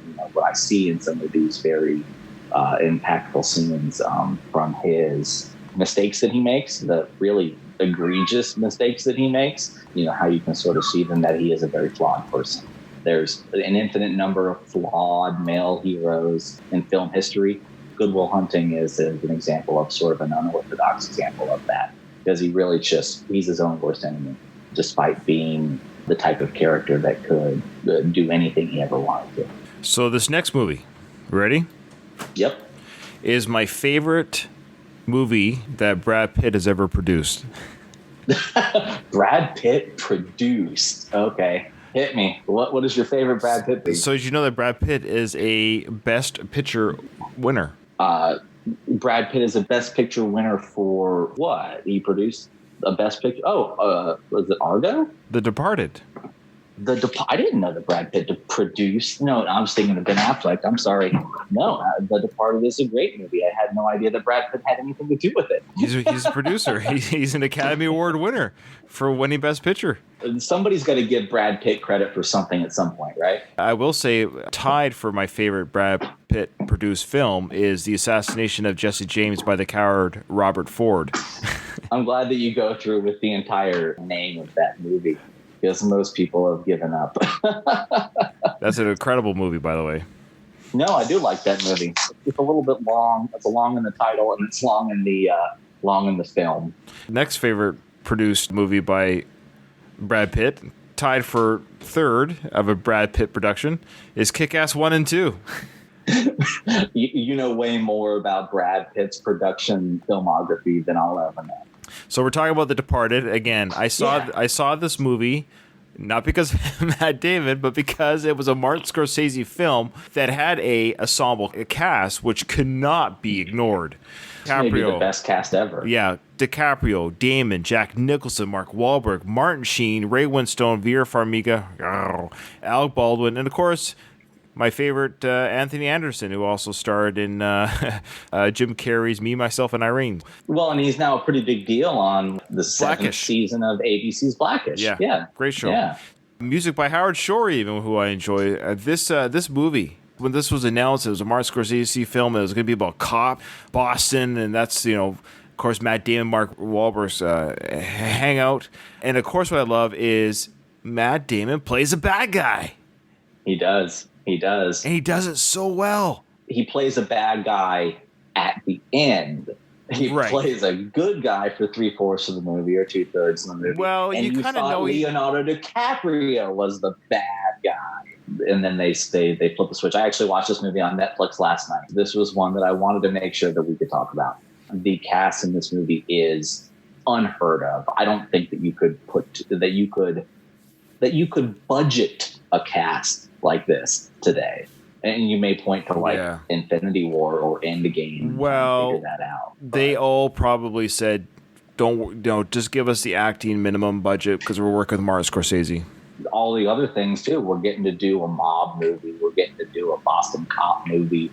Speaker 2: see in some of these very impactful scenes from his mistakes that he makes, the really egregious mistakes that he makes, how you can sort of see them, that he is a very flawed person. There's an infinite number of flawed male heroes in film history, Good Will Hunting is an example of sort of an unorthodox example of that, because he's his own worst enemy, despite being the type of character that could do anything he ever wanted to.
Speaker 1: So this next movie, ready?
Speaker 2: Yep.
Speaker 1: Is my favorite movie that Brad Pitt has ever produced.
Speaker 2: Brad Pitt produced. Okay. Hit me. What is your favorite Brad Pitt movie?
Speaker 1: So did you know that Brad Pitt is a Best Picture winner?
Speaker 2: Brad Pitt is a Best Picture winner for what? He produced a Best Picture. Was it Argo?
Speaker 1: The Departed.
Speaker 2: I didn't know that Brad Pitt produced. No, I was thinking of Ben Affleck. I'm sorry. No, The Departed is a great movie. I had no idea that Brad Pitt had anything to do with it.
Speaker 1: He's a producer. He's an Academy Award winner for winning Best Picture.
Speaker 2: Somebody's got to give Brad Pitt credit for something at some point, right?
Speaker 1: I will say, tied for my favorite Brad Pitt produced film is The Assassination of Jesse James by the coward Robert Ford.
Speaker 2: I'm glad that you go through with the entire name of that movie, because most people have given up.
Speaker 1: That's an incredible movie, by the way.
Speaker 2: No, I do like that movie. It's a little bit long. It's long in the title, and it's long in the film.
Speaker 1: Next favorite produced movie by Brad Pitt, tied for third of a Brad Pitt production, is Kick-Ass 1 and 2.
Speaker 2: You know way more about Brad Pitt's production filmography than I'll ever know.
Speaker 1: So we're talking about The Departed again. I saw this movie not because of Matt Damon, but because it was a Martin Scorsese film that had a cast which could not be ignored.
Speaker 2: Maybe the best cast ever.
Speaker 1: Yeah, DiCaprio, Damon, Jack Nicholson, Mark Wahlberg, Martin Sheen, Ray Winstone, Vera Farmiga, Alec Baldwin, and of course, my favorite, Anthony Anderson, who also starred in Jim Carrey's Me, Myself, and Irene.
Speaker 2: Well, and he's now a pretty big deal on the seventh season of ABC's Blackish.
Speaker 1: Yeah, great show.
Speaker 2: Yeah.
Speaker 1: Music by Howard Shore, even, who I enjoy. This movie, when this was announced, it was a Martin Scorsese film. It was going to be about cop, Boston, and that's, of course, Matt Damon, Mark Wahlberg's hangout. And, of course, what I love is Matt Damon plays a bad guy.
Speaker 2: He does. He does.
Speaker 1: And he does it so well.
Speaker 2: He plays a bad guy at the end. He plays a good guy for 3/4 of the movie or 2/3 of the movie.
Speaker 1: Well,
Speaker 2: and
Speaker 1: you kind of know
Speaker 2: Leonardo DiCaprio was the bad guy. And then they flip the switch. I actually watched this movie on Netflix last night. This was one that I wanted to make sure that we could talk about. The cast in this movie is unheard of. I don't think that you could budget a cast like this today. And you may point to Infinity War or Endgame.
Speaker 1: Well,
Speaker 2: figure that out.
Speaker 1: They all probably said, "Don't just give us the acting minimum budget because we're working with Martin Scorsese."
Speaker 2: All the other things too. We're getting to do a mob movie. We're getting to do a Boston cop movie.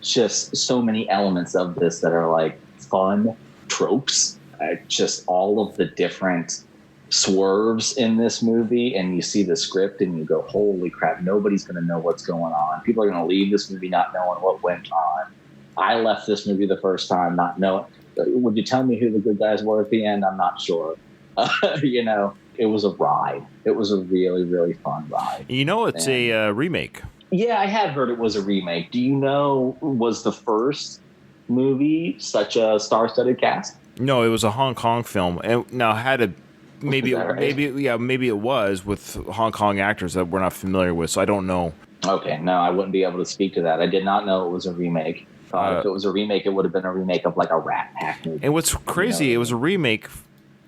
Speaker 2: Just so many elements of this that are like fun tropes. Just all of the different swerves in this movie, and you see the script and you go, holy crap, nobody's going to know what's going on. People are going to leave this movie not knowing what went on. I left this movie the first time not knowing. Would you tell me who the good guys were at the end? I'm not sure. It was a ride. It was a really, really fun ride.
Speaker 1: It's a remake.
Speaker 2: Yeah, I had heard it was a remake. Do you know, was the first movie such a star-studded cast?
Speaker 1: No, it was a Hong Kong film. And now had a maybe it was with Hong Kong actors that we're not familiar with, so I don't know.
Speaker 2: Okay, no, I wouldn't be able to speak to that. I did not know it was a remake. If it was a remake, it would have been a remake of like a Rat Pack movie.
Speaker 1: And what's crazy, it was a remake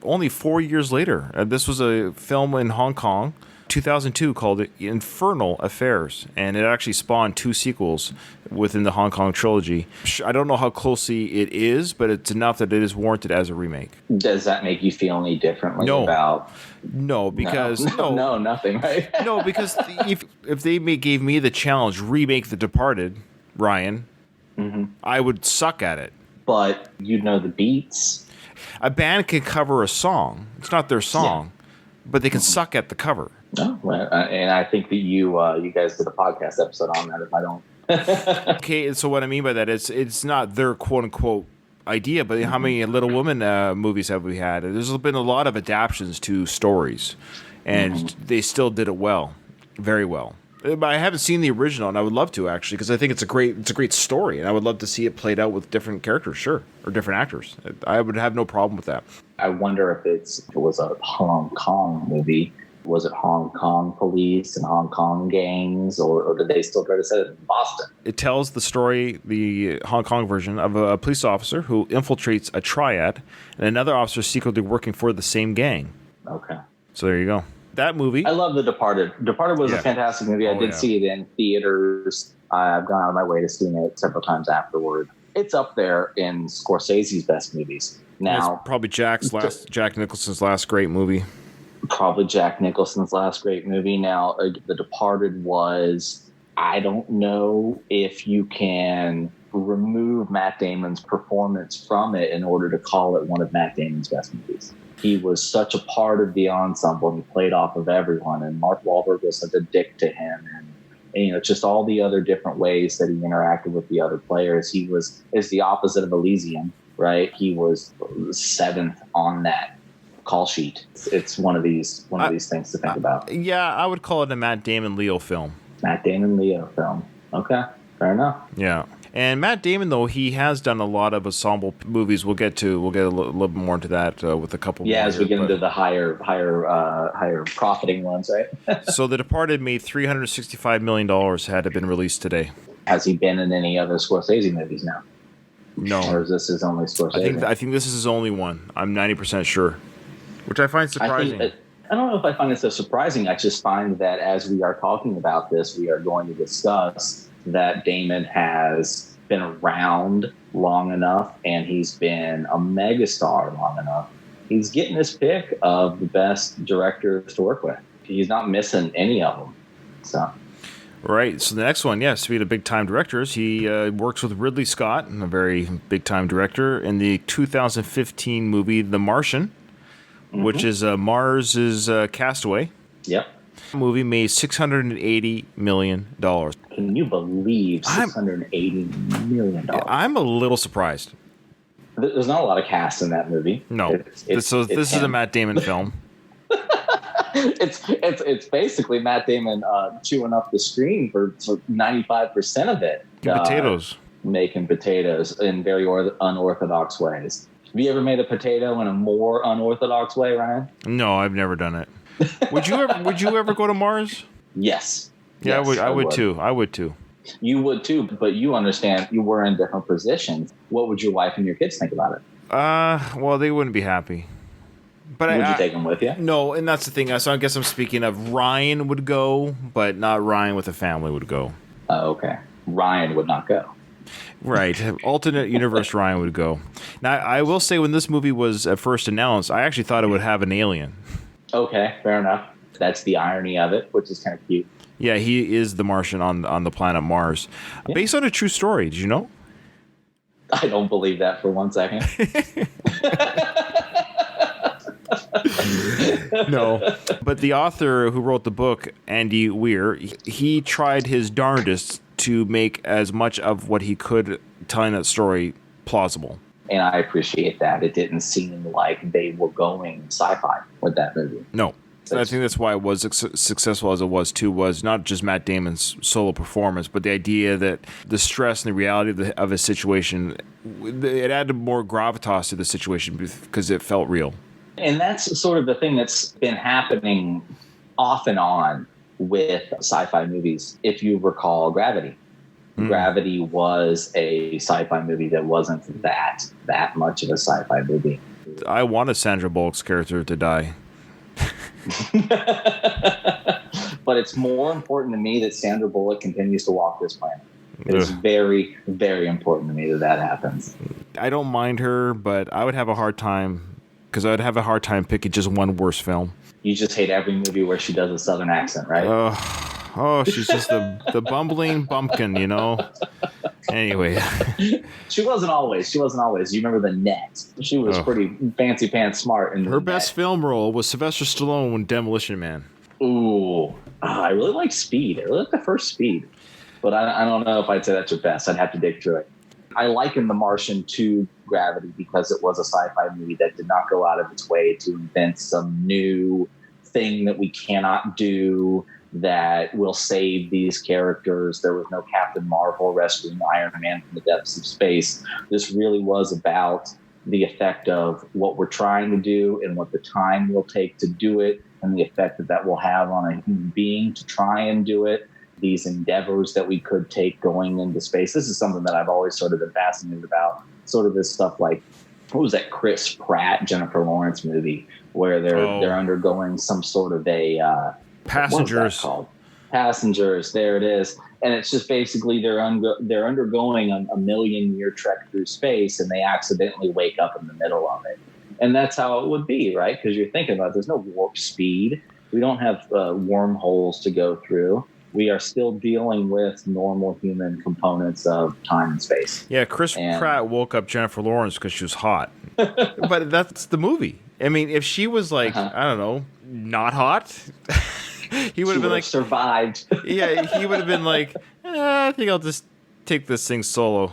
Speaker 1: only 4 years later. This was a film in Hong Kong, 2002, called Infernal Affairs, and it actually spawned 2 sequels within the Hong Kong trilogy. I don't know how closely it is, but it's enough that it is warranted as a remake.
Speaker 2: Does that make you feel any differently about...
Speaker 1: No, because...
Speaker 2: No, nothing, right?
Speaker 1: No, because if they gave me the challenge, remake The Departed, Ryan, I would suck at it.
Speaker 2: But you'd know the beats.
Speaker 1: A band can cover a song. It's not their song, but they can suck at the cover.
Speaker 2: No, and I think that you guys did a podcast episode on that. If I don't,
Speaker 1: okay. So what I mean by that is it's not their quote unquote idea, but how many Little Women movies have we had? There's been a lot of adaptations to stories, and they still did it well, very well. But I haven't seen the original, and I would love to actually, because I think it's a great story, and I would love to see it played out with different characters, sure, or different actors. I would have no problem with that.
Speaker 2: I wonder if it was a Hong Kong movie. Was it Hong Kong police and Hong Kong gangs, or did they still try to set it in Boston?
Speaker 1: It tells the story, the Hong Kong version, of a police officer who infiltrates a triad, and another officer secretly working for the same gang.
Speaker 2: Okay.
Speaker 1: So there you go. That movie.
Speaker 2: I love The Departed. Departed was a fantastic movie. I did see it in theaters. I've gone out of my way to see it several times afterward. It's up there in Scorsese's best movies. Now,
Speaker 1: it's probably Jack Nicholson's last great movie.
Speaker 2: Probably Jack Nicholson's last great movie. Now, The Departed was, I don't know if you can remove Matt Damon's performance from it in order to call it one of Matt Damon's best movies. He was such a part of the ensemble, and he played off of everyone, and Mark Wahlberg was such a dick to him, and just all the other different ways that he interacted with the other players. He is the opposite of Elysium, right? He was seventh on that call sheet. It's one of these things to think about.
Speaker 1: Yeah, I would call it a Matt Damon Leo film.
Speaker 2: Matt Damon Leo film. Okay, fair enough.
Speaker 1: Yeah. And Matt Damon, though, he has done a lot of ensemble movies. We'll get a little bit more into that with a couple.
Speaker 2: Yeah,
Speaker 1: more
Speaker 2: as we get into the higher profiting ones, right?
Speaker 1: So The Departed made $365 million had it been released today.
Speaker 2: Has he been in any other Scorsese movies now?
Speaker 1: No.
Speaker 2: Or is this his only Scorsese?
Speaker 1: I think this is his only one. I'm 90% sure, which I find surprising.
Speaker 2: I don't know if I find it so surprising. I just find that as we are talking about this, we are going to discuss that Damon has been around long enough and he's been a megastar long enough. He's getting his pick of the best directors to work with. He's not missing any of them. So.
Speaker 1: Right. So the next one, speaking of big-time directors, he works with Ridley Scott, a very big-time director, in the 2015 movie The Martian, which is Mars's Castaway.
Speaker 2: Yep.
Speaker 1: The movie made $680 million.
Speaker 2: Can you believe $680 million?
Speaker 1: I'm a little surprised.
Speaker 2: There's not a lot of cast in that movie.
Speaker 1: No. This is a Matt Damon film.
Speaker 2: It's basically Matt Damon chewing up the screen for 95% of it. Making potatoes in very unorthodox ways. Have you ever made a potato in a more unorthodox way, Ryan?
Speaker 1: No, I've never done it. Would you ever go to Mars?
Speaker 2: Yes.
Speaker 1: Yeah,
Speaker 2: yes,
Speaker 1: I would too. I would too.
Speaker 2: You would too, but you understand you were in different positions. What would your wife and your kids think about it?
Speaker 1: Well, they wouldn't be happy. But
Speaker 2: would you take them with you?
Speaker 1: No, and that's the thing. So I guess I'm speaking of Ryan would go, but not Ryan with a family would go.
Speaker 2: Okay. Ryan would not go.
Speaker 1: Right. Alternate universe Ryan would go. Now, I will say when this movie was at first announced, I actually thought it would have an alien.
Speaker 2: Okay, fair enough. That's the irony of it, which is kind of cute.
Speaker 1: Yeah, he is the Martian on the planet Mars. Yeah. Based on a true story. Did you know?
Speaker 2: I don't believe that for 1 second.
Speaker 1: No. But the author who wrote the book, Andy Weir, he tried his darndest to make as much of what he could telling that story plausible.
Speaker 2: And I appreciate that. It didn't seem like they were going sci-fi with that movie.
Speaker 1: No. I think that's why it was successful as it was, too, was not just Matt Damon's solo performance, but the idea that the stress and the reality of his situation, it added more gravitas to the situation because it felt real.
Speaker 2: And that's sort of the thing that's been happening off and on with sci-fi movies. If you recall Gravity. Gravity was a sci-fi movie that wasn't that much of a sci-fi movie.
Speaker 1: I wanted Sandra Bullock's character to die.
Speaker 2: But it's more important to me that Sandra Bullock continues to walk this planet. It is very, very important to me that happens.
Speaker 1: I don't mind her, but I would have a hard time picking just one worse film.
Speaker 2: You just hate every movie where she does a Southern accent, right?
Speaker 1: She's just the bumbling bumpkin, you know. Anyway,
Speaker 2: she wasn't always. You remember The Net? She was pretty fancy pants smart. In
Speaker 1: her best film role was Sylvester Stallone in Demolition Man.
Speaker 2: Ooh, I really like Speed. I really like the first Speed, but I don't know if I'd say that's your best. I'd have to dig through it. I liken The Martian to Gravity because it was a sci-fi movie that did not go out of its way to invent some new thing that we cannot do that will save these characters. There was no Captain Marvel rescuing Iron Man from the depths of space. This really was about the effect of what we're trying to do and what the time will take to do it, and the effect that that will have on a human being to try and do it. These endeavors that we could take going into space. This is something that I've always sort of been fascinated about. Sort of this stuff like, what was that Chris Pratt, Jennifer Lawrence movie where they're undergoing some sort of a
Speaker 1: Passengers.
Speaker 2: What was that called? Passengers. There it is. And it's just basically they're undergoing a million-year trek through space, and they accidentally wake up in the middle of it. And that's how it would be, right? Because you're thinking about there's no warp speed. We don't have wormholes to go through. We are still dealing with normal human components of time and space.
Speaker 1: Yeah, Chris Pratt woke up Jennifer Lawrence because she was hot. But that's the movie. I mean, if she was like, I don't know, not hot, he would have been like
Speaker 2: survived.
Speaker 1: Yeah, he would have been like, I think I'll just take this thing solo.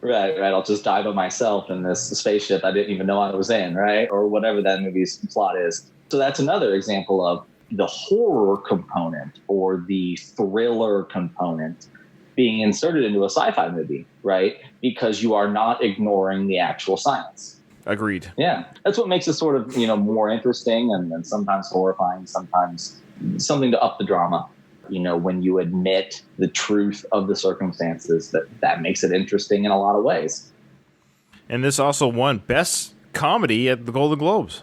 Speaker 2: Right. I'll just die by myself in this spaceship I didn't even know I was in, right? Or whatever that movie's plot is. So that's another example of the horror component or the thriller component being inserted into a sci-fi movie, right? Because you are not ignoring the actual science.
Speaker 1: Agreed.
Speaker 2: Yeah. That's what makes it sort of, more interesting and sometimes horrifying, sometimes something to up the drama. When you admit the truth of the circumstances, that makes it interesting in a lot of ways.
Speaker 1: And this also won Best Comedy at the Golden Globes.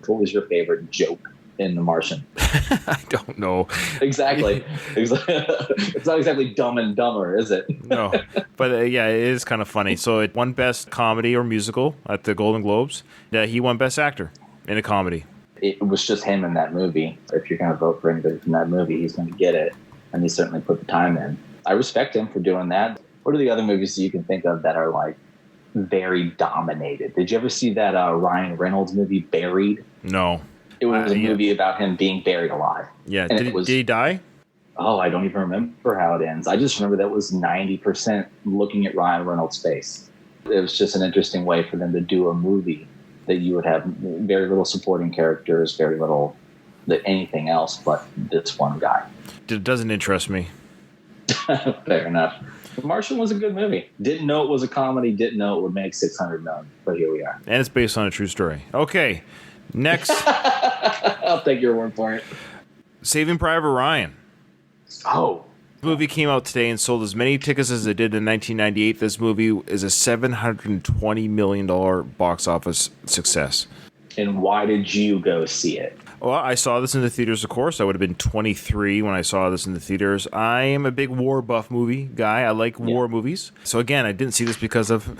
Speaker 2: What was your favorite joke in The Martian?
Speaker 1: I don't know.
Speaker 2: Exactly. It's not exactly Dumb and Dumber, is it?
Speaker 1: No. But yeah, it is kind of funny. So it won Best Comedy or Musical at the Golden Globes. He won Best Actor in a comedy.
Speaker 2: It was just him in that movie. If you're going to vote for anybody from that movie, he's going to get it. And he certainly put the time in. I respect him for doing that. What are the other movies that you can think of that are like very dominated? Did you ever see that Ryan Reynolds movie, Buried?
Speaker 1: No.
Speaker 2: It was a movie about him being buried alive.
Speaker 1: Yeah. Did he die?
Speaker 2: Oh, I don't even remember how it ends. I just remember that was 90% looking at Ryan Reynolds' face. It was just an interesting way for them to do a movie that you would have very little supporting characters, very little anything else but this one guy.
Speaker 1: It doesn't interest me.
Speaker 2: Fair enough. The Martian was a good movie. Didn't know it was a comedy, didn't know it would make $600 million, but here we are.
Speaker 1: And it's based on a true story. Okay, next.
Speaker 2: I'll take your word for it.
Speaker 1: Saving Private Ryan.
Speaker 2: Oh.
Speaker 1: The movie came out today and sold as many tickets as it did in 1998. This movie is a $720 million box office success.
Speaker 2: And why did you go see it?
Speaker 1: Well, I saw this in the theaters, of course. I would have been 23 when I saw this in the theaters. I am a big war buff movie guy. I like war movies. So again, I didn't see this because of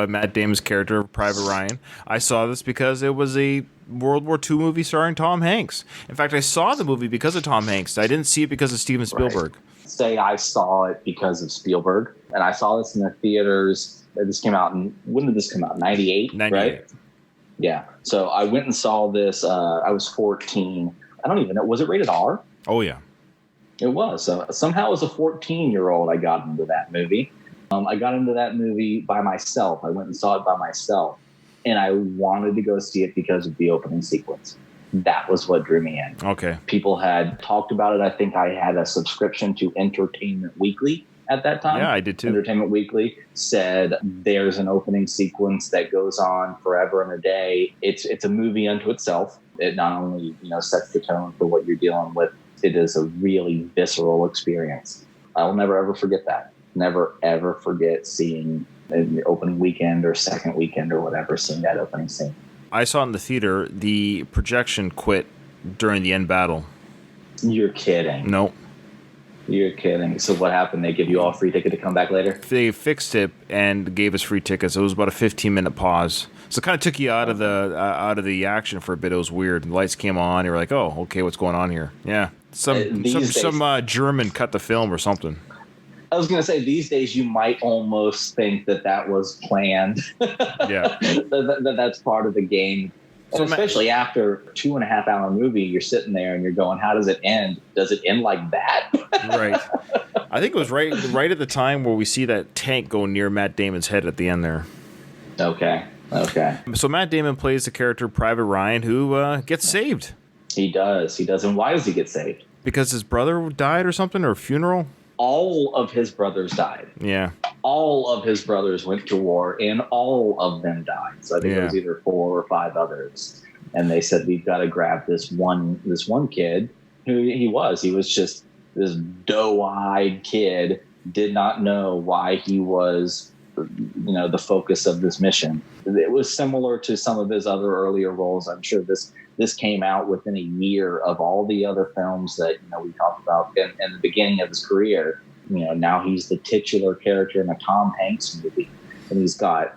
Speaker 1: Matt Damon's character, Private Ryan. I saw this because it was a World War II movie starring Tom Hanks. In fact, I saw the movie because of Tom Hanks. I didn't see it because of Steven Spielberg.
Speaker 2: Right. Say I saw it because of Spielberg, and I saw this in the theaters. This came out when did this come out? 98, right? Yeah. So I went and saw this. I was 14. I don't even know. Was it rated R?
Speaker 1: Oh, yeah.
Speaker 2: It was. So somehow as a 14-year-old, I got into that movie. I got into that movie by myself. I went and saw it by myself. And I wanted to go see it because of the opening sequence. That was what drew me in.
Speaker 1: Okay.
Speaker 2: People had talked about it. I think I had a subscription to Entertainment Weekly at that time.
Speaker 1: Yeah, I did too.
Speaker 2: Entertainment Weekly said there's an opening sequence that goes on forever and a day. It's a movie unto itself. It not only sets the tone for what you're dealing with, it is a really visceral experience. I will never ever forget that. Never ever forget seeing in the opening weekend or second weekend or whatever, seeing that opening scene.
Speaker 1: I saw it in the theater. The projection quit during the end battle.
Speaker 2: You're kidding.
Speaker 1: Nope.
Speaker 2: You're kidding. So what happened? They give you all a free ticket to come back later?
Speaker 1: They fixed it and gave us free tickets. It was about a 15-minute pause. So it kind of took you out of the action for a bit. It was weird. The lights came on. You were like, oh, okay, what's going on here? Yeah. Some German cut the film or something.
Speaker 2: I was going to say, these days you might almost think that was planned.
Speaker 1: Yeah.
Speaker 2: That's part of the game. So especially after a 2.5-hour movie, you're sitting there and you're going, how does it end? Does it end like that?
Speaker 1: Right. I think it was right at the time where we see that tank go near Matt Damon's head at the end there.
Speaker 2: Okay.
Speaker 1: So Matt Damon plays the character Private Ryan who gets saved.
Speaker 2: He does. And why does he get saved?
Speaker 1: Because his brother died or something, or a funeral?
Speaker 2: All of his brothers died.
Speaker 1: Yeah.
Speaker 2: All of his brothers went to war, and all of them died. So I think it was either 4 or 5 others. And they said, we've got to grab this one kid who he was just this doe-eyed kid, did not know why he was, the focus of this mission. It was similar to some of his other earlier roles. I'm sure this came out within a year of all the other films that, we talked about in the beginning of his career. Now he's the titular character in a Tom Hanks movie, and he's got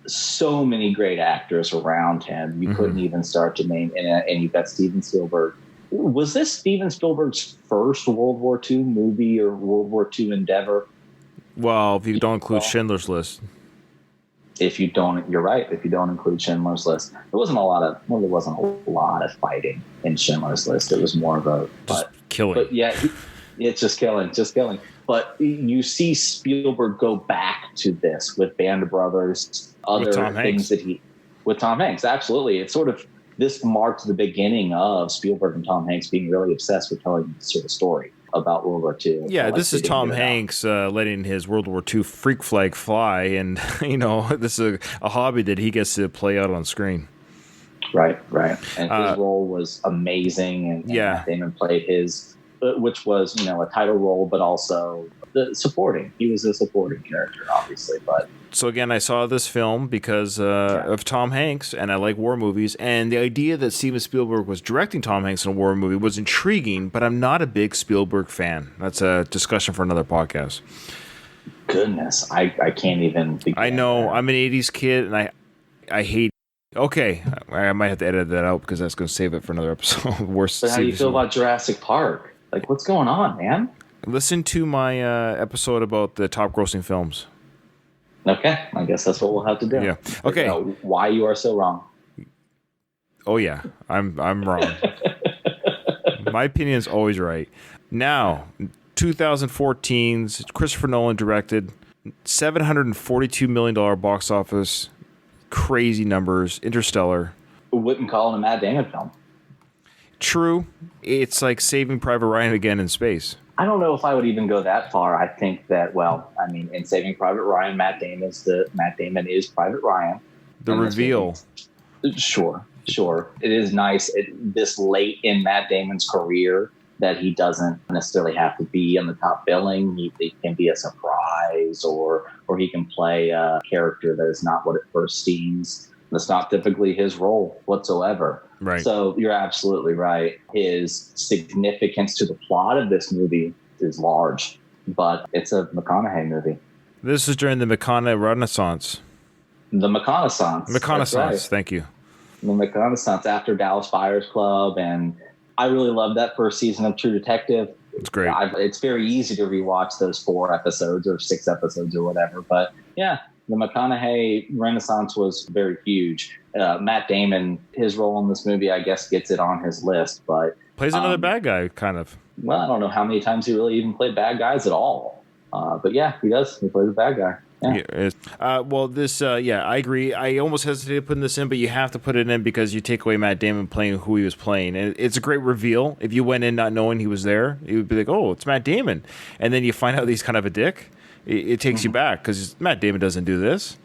Speaker 2: so many great actors around him. You couldn't even start to name, and you've got Steven Spielberg. Was this Steven Spielberg's first World War II movie or World War II endeavor?
Speaker 1: Well, if you don't include Schindler's List.
Speaker 2: If you don't, you're right. If you don't include Schindler's List, there wasn't a lot of fighting in Schindler's List. It was more of
Speaker 1: killing.
Speaker 2: But yeah, it's just killing. But you see Spielberg go back to this with Band of Brothers, other things with Tom Hanks. Absolutely. It's sort of, this marked the beginning of Spielberg and Tom Hanks being really obsessed with telling this sort of story about World War II.
Speaker 1: Yeah, this is Tom Hanks letting his World War II freak flag fly, and this is a hobby that he gets to play out on screen.
Speaker 2: Right. And his role was amazing, and Matt Damon played his, which was a title role, but also the supporting. He was a supporting character, obviously. But
Speaker 1: so again, I saw this film because of Tom Hanks, and I like war movies. And the idea that Steven Spielberg was directing Tom Hanks in a war movie was intriguing, but I'm not a big Spielberg fan. That's a discussion for another podcast.
Speaker 2: Goodness, I can't even begin.
Speaker 1: I know, I'm an 80s kid, and I hate. Okay, I might have to edit that out because that's going to save it for another episode. Worst.
Speaker 2: But how do you feel about Jurassic Park? Like, what's going on, man?
Speaker 1: Listen to my episode about the top grossing films.
Speaker 2: Okay, I guess that's what we'll have to do.
Speaker 1: Yeah. Okay.
Speaker 2: Why you are so wrong?
Speaker 1: Oh yeah, I'm wrong. My opinion is always right. Now, 2014's Christopher Nolan directed, $742 million box office, crazy numbers. Interstellar.
Speaker 2: Wouldn't call it a Matt Damon film.
Speaker 1: True. It's like Saving Private Ryan again in space.
Speaker 2: I don't know if I would even go that far. I think that, in Saving Private Ryan, Matt Damon is Private Ryan.
Speaker 1: The reveal.
Speaker 2: Sure. It is nice this late in Matt Damon's career that he doesn't necessarily have to be on the top billing. He can be a surprise, or he can play a character that is not what it first seems. That's not typically his role whatsoever.
Speaker 1: Right.
Speaker 2: So you're absolutely right. His significance to the plot of this movie is large, but it's a McConaughey movie.
Speaker 1: This is during the McConaughey Renaissance.
Speaker 2: The McConaissance.
Speaker 1: Right. Thank you.
Speaker 2: The McConaissance after Dallas Buyers Club, and I really love that first season of True Detective.
Speaker 1: It's great.
Speaker 2: It's very easy to rewatch those 4 episodes or 6 episodes or whatever, but yeah. The McConaughey Renaissance was very huge. Matt Damon, his role in this movie, I guess, gets it on his list. But
Speaker 1: plays another bad guy, kind of.
Speaker 2: Well, I don't know how many times he really even played bad guys at all. But yeah, he does. He plays a bad guy. Yeah.
Speaker 1: I agree. I almost hesitated putting this in, but you have to put it in because you take away Matt Damon playing who he was playing. And it's a great reveal. If you went in not knowing he was there, you would be like, oh, it's Matt Damon. And then you find out he's kind of a dick. It takes you back because Matt Damon doesn't do this.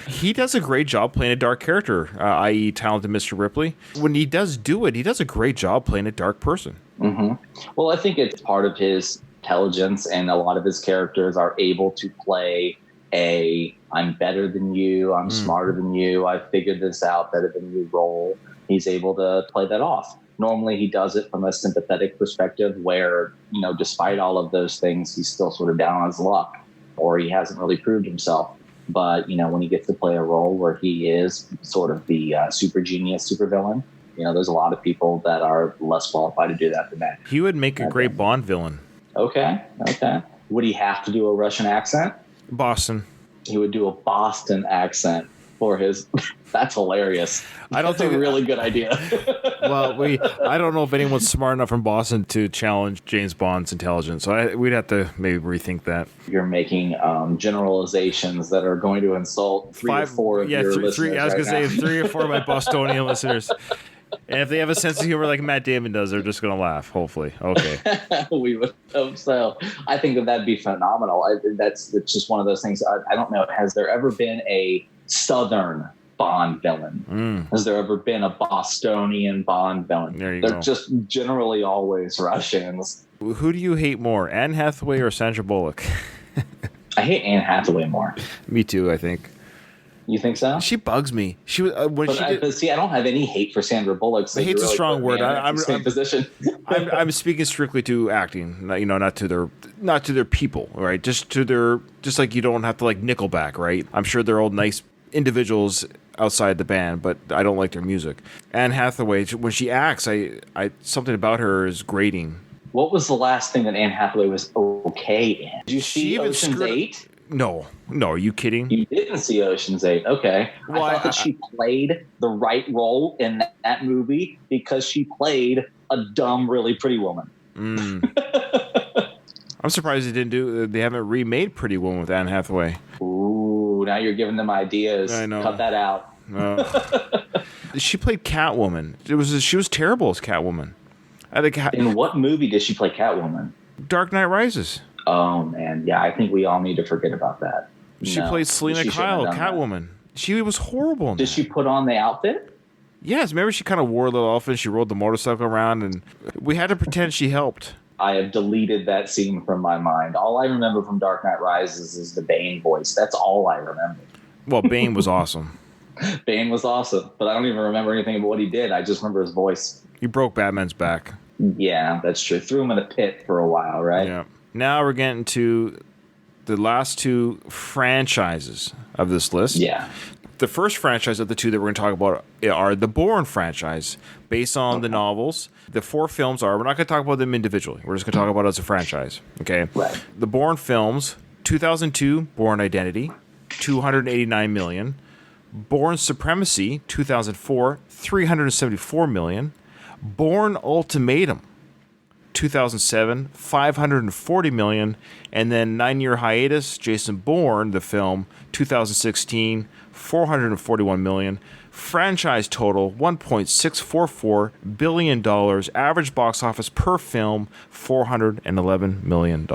Speaker 1: He does a great job playing a dark character, i.e. talented Mr. Ripley. When he does do it, he does a great job playing a dark person.
Speaker 2: Well, I think it's part of his intelligence, and a lot of his characters are able to play I'm better than you, I'm smarter than you, I've figured this out better than you role. He's able to play that off. Normally he does it from a sympathetic perspective where, despite all of those things, he's still sort of down on his luck, or he hasn't really proved himself. But, when he gets to play a role where he is sort of the super genius, super villain, there's a lot of people that are less qualified to do that than that.
Speaker 1: He would make a great Bond villain.
Speaker 2: Okay. Would he have to do a Russian accent?
Speaker 1: Boston.
Speaker 2: He would do a Boston accent for his. That's hilarious.
Speaker 1: I don't think
Speaker 2: a really good idea.
Speaker 1: Well, I don't know if anyone's smart enough from Boston to challenge James Bond's intelligence. So we'd have to maybe rethink that.
Speaker 2: You're making generalizations that are going to insult 3 or 4 of your listeners.
Speaker 1: I was going to say 3 or 4 of my Bostonian listeners. And if they have a sense of humor like Matt Damon does, they're just going to laugh, hopefully. Okay.
Speaker 2: We would hope so. I think that'd be phenomenal. It's just one of those things. I don't know. Has there ever been a Southern Bond villain? Has there ever been a Bostonian Bond villain?
Speaker 1: There you
Speaker 2: They're
Speaker 1: go.
Speaker 2: just generally always Russians.
Speaker 1: Who do you hate more, Anne Hathaway or Sandra Bullock?
Speaker 2: I hate Anne Hathaway more.
Speaker 1: Me too, I think.
Speaker 2: You think so?
Speaker 1: She bugs me. She was
Speaker 2: But see, I don't have any hate for Sandra Bullock. So
Speaker 1: Hate's a
Speaker 2: really
Speaker 1: strong word.
Speaker 2: I'm same position.
Speaker 1: I'm speaking strictly to acting, not to their people, right? Just like you don't have to like Nickelback, right? I'm sure they're all nice individuals outside the band, but I don't like their music. Anne Hathaway, when she acts, I something about her is grating.
Speaker 2: What was the last thing that Anne Hathaway was okay in? Did you see Ocean's 8?
Speaker 1: No, are you kidding?
Speaker 2: You didn't see Ocean's 8. Okay.
Speaker 1: Well,
Speaker 2: I thought that she played the right role in that movie because she played a dumb, really pretty woman.
Speaker 1: I'm surprised they haven't remade Pretty Woman with Anne Hathaway.
Speaker 2: Ooh, now you're giving them ideas.
Speaker 1: I know.
Speaker 2: Cut that out.
Speaker 1: She played Catwoman. She was terrible as Catwoman. I think
Speaker 2: In what movie did she play Catwoman?
Speaker 1: Dark Knight Rises.
Speaker 2: Oh, man. Yeah, I think we all need to forget about that.
Speaker 1: She played Selena Kyle, Catwoman. She was horrible in
Speaker 2: Did
Speaker 1: that.
Speaker 2: she put on the outfit?
Speaker 1: Yes, remember she kind of wore a little outfit. She rode the motorcycle around, and we had to pretend she helped.
Speaker 2: I have deleted that scene from my mind. All I remember from Dark Knight Rises is the Bane voice. That's all I remember.
Speaker 1: Well, Bane was awesome.
Speaker 2: Bane was awesome, but I don't even remember anything about what he did. I just remember his voice.
Speaker 1: He broke Batman's back.
Speaker 2: Yeah, that's true. Threw him in a pit for a while, right?
Speaker 1: Yeah. Now we're getting to the last two franchises of this list.
Speaker 2: Yeah.
Speaker 1: The first franchise of the two that we're going to talk about are the Bourne franchise, based on the novels. The 4 films we're not going to talk about them individually. We're just going to talk about it as a franchise. Okay.
Speaker 2: Right.
Speaker 1: The Bourne films, 2002, Bourne Identity, $289 million. Bourne Supremacy, 2004, $374 million. Bourne Ultimatum, 2007, $540 million. And then 9-year hiatus, Jason Bourne, the film, 2016, $441 million. Franchise total, $1.644 billion. Average box office per film, $411 million.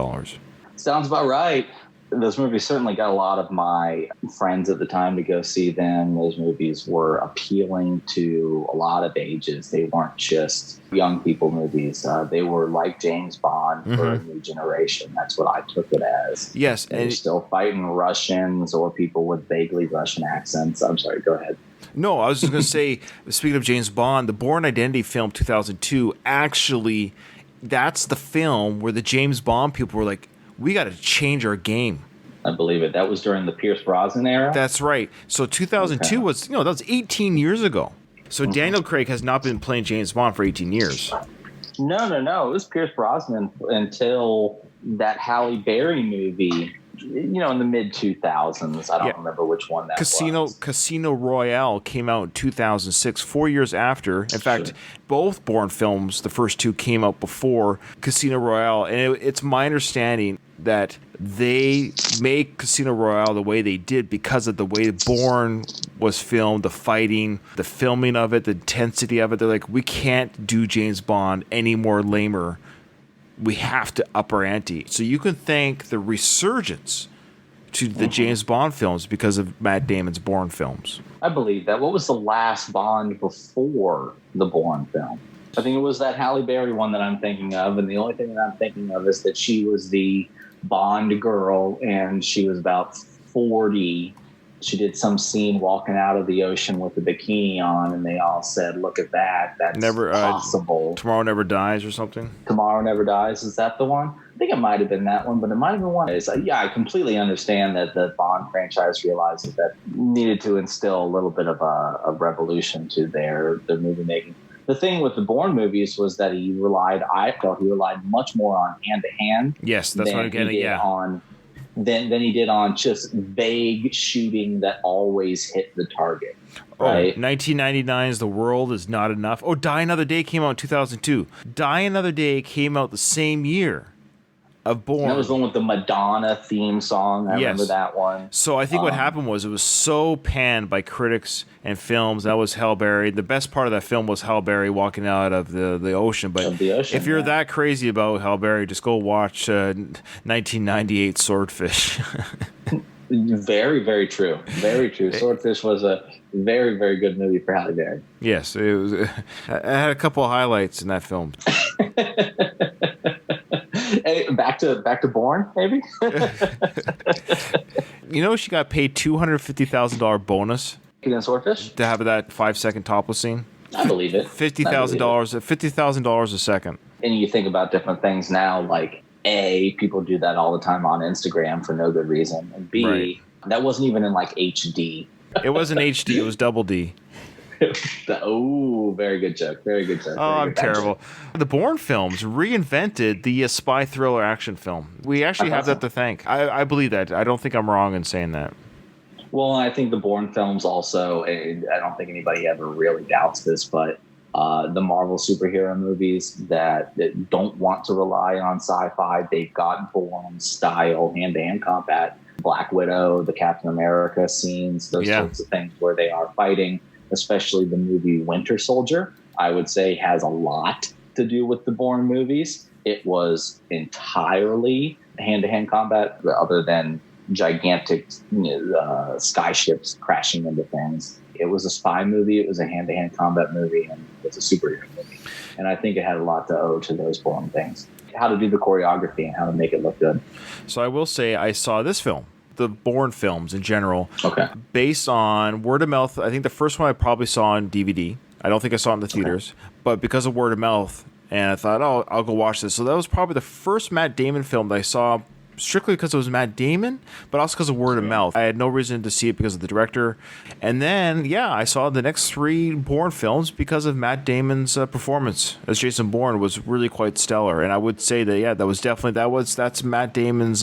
Speaker 2: Sounds about right. Those movies certainly got a lot of my friends at the time to go see them. Those movies were appealing to a lot of ages. They weren't just young people movies. They were like James Bond for a new generation. That's what I took it as.
Speaker 1: Yes.
Speaker 2: They're still fighting Russians or people with vaguely Russian accents. I'm sorry, go ahead.
Speaker 1: No, I was just going to say, speaking of James Bond, the Bourne Identity film 2002, actually, that's the film where the James Bond people were like, we got to change our game.
Speaker 2: I believe it. That was during the Pierce Brosnan era?
Speaker 1: That's right. So 2002 was, that was 18 years ago. So Daniel Craig has not been playing James Bond for 18 years.
Speaker 2: No. It was Pierce Brosnan until that Halle Berry movie, in the mid-2000s. I don't remember which one that was.
Speaker 1: Casino Royale came out in 2006, 4 years after. In fact, both Bourne films, the first two, came out before Casino Royale. And it's my understanding that they made Casino Royale the way they did because of the way Bourne was filmed, the fighting, the filming of it, the intensity of it. They're like, we can't do James Bond any more lamer. We have to up our ante. So you can thank the resurgence to the James Bond films because of Matt Damon's Bourne films.
Speaker 2: I believe that. What was the last Bond before the Bourne film? I think it was that Halle Berry one that I'm thinking of, and the only thing that I'm thinking of is that she was the Bond girl, and she was about 40. She did some scene walking out of the ocean with a bikini on, and they all said, look at that. That's possible.
Speaker 1: Tomorrow Never Dies or something?
Speaker 2: Tomorrow Never Dies. Is that the one? I think it might have been that one, but it might have been one. I completely understand that the Bond franchise realizes that needed to instill a little bit of a revolution to their movie making. The thing with the Bourne movies was that he relied much more on hand-to-hand.
Speaker 1: Yes, that's what I'm getting at.
Speaker 2: Than he did on just vague shooting that always hit the target. Right?
Speaker 1: 1999's The World Is Not Enough. Die Another Day came out in 2002. Die Another Day came out the same year of Bourne.
Speaker 2: That was the one with the Madonna theme song. I remember that one.
Speaker 1: So I think what happened was it was so panned by critics and films. That was Halle Berry. The best part of that film was Halle Berry walking out of the ocean. But if you're that crazy about Halle Berry, just go watch 1998 Swordfish.
Speaker 2: Very, very true. Very true. Swordfish was a very, very good movie for Halle Berry.
Speaker 1: Yes, it was. It had a couple of highlights in that film.
Speaker 2: Hey, back to Bourne, maybe.
Speaker 1: You know, she got paid $250,000 bonus
Speaker 2: In Swordfish
Speaker 1: to have that 5-second topless scene.
Speaker 2: I believe it.
Speaker 1: $50,000 a second.
Speaker 2: And you think about different things now, like A, people do that all the time on Instagram for no good reason, and B,
Speaker 1: Right.
Speaker 2: that wasn't even in like HD.
Speaker 1: It wasn't HD, it was double D.
Speaker 2: Oh, very good joke. Very good joke.
Speaker 1: Oh, I'm terrible. The Bourne films reinvented the spy thriller action film. We actually have that to thank. I believe that. I don't think I'm wrong in saying that.
Speaker 2: Well, I think the Bourne films also, I don't think anybody ever really doubts this, but the Marvel superhero movies that don't want to rely on sci-fi, they've got Bourne style hand-to-hand combat. Black Widow, the Captain America scenes, those sorts of things where they are fighting, especially the movie Winter Soldier, I would say has a lot to do with the Bourne movies. It was entirely hand-to-hand combat other than gigantic skyships crashing into things. It was a spy movie, it was a hand-to-hand combat movie, and it was a superhero movie. And I think it had a lot to owe to those Bourne things. How to do the choreography and how to make it look good.
Speaker 1: So I will say I saw this film, the Bourne films in general,
Speaker 2: Okay.
Speaker 1: based on word of mouth. I think the first one I probably saw on DVD. I don't think I saw it in the theaters, but because of word of mouth, and I thought, oh, I'll go watch this. So that was probably the first Matt Damon film that I saw strictly because it was Matt Damon, but also because of word of mouth. I had no reason to see it because of the director. And then, I saw the next 3 Bourne films because of Matt Damon's performance as Jason Bourne was really quite stellar. And I would say that, that was definitely, that's Matt Damon's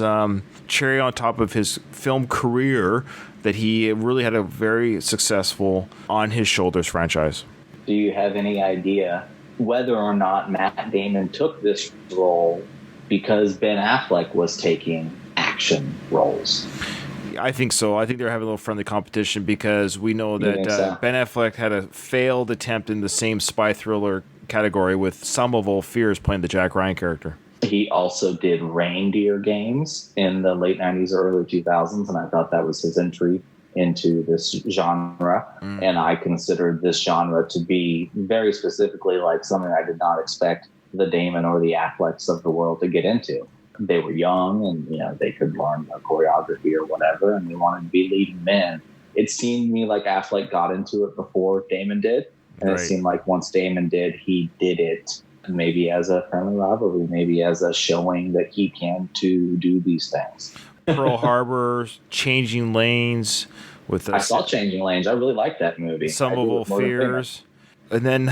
Speaker 1: cherry on top of his film career, that he really had a very successful On His Shoulders franchise.
Speaker 2: Do you have any idea whether or not Matt Damon took this role because Ben Affleck was taking action roles?
Speaker 1: I think so. I think they're having a little friendly competition because we know that Ben Affleck had a failed attempt in the same spy thriller category with Sum of All Fears playing the Jack Ryan character.
Speaker 2: He also did Reindeer Games in the late 90s or early 2000s, and I thought that was his entry into this genre. And I considered this genre to be very specifically like something I did not expect the Damon or the Afflecks of the world to get into. They were young and, they could learn choreography or whatever, and they wanted to be leading men. It seemed to me like Affleck got into it before Damon did. And It seemed like once Damon did, he did it maybe as a friendly rivalry, maybe as a showing that he can to do these things.
Speaker 1: Pearl Harbor, Changing Lanes.
Speaker 2: I saw Changing Lanes. I really liked that movie.
Speaker 1: Some of All Fears. And then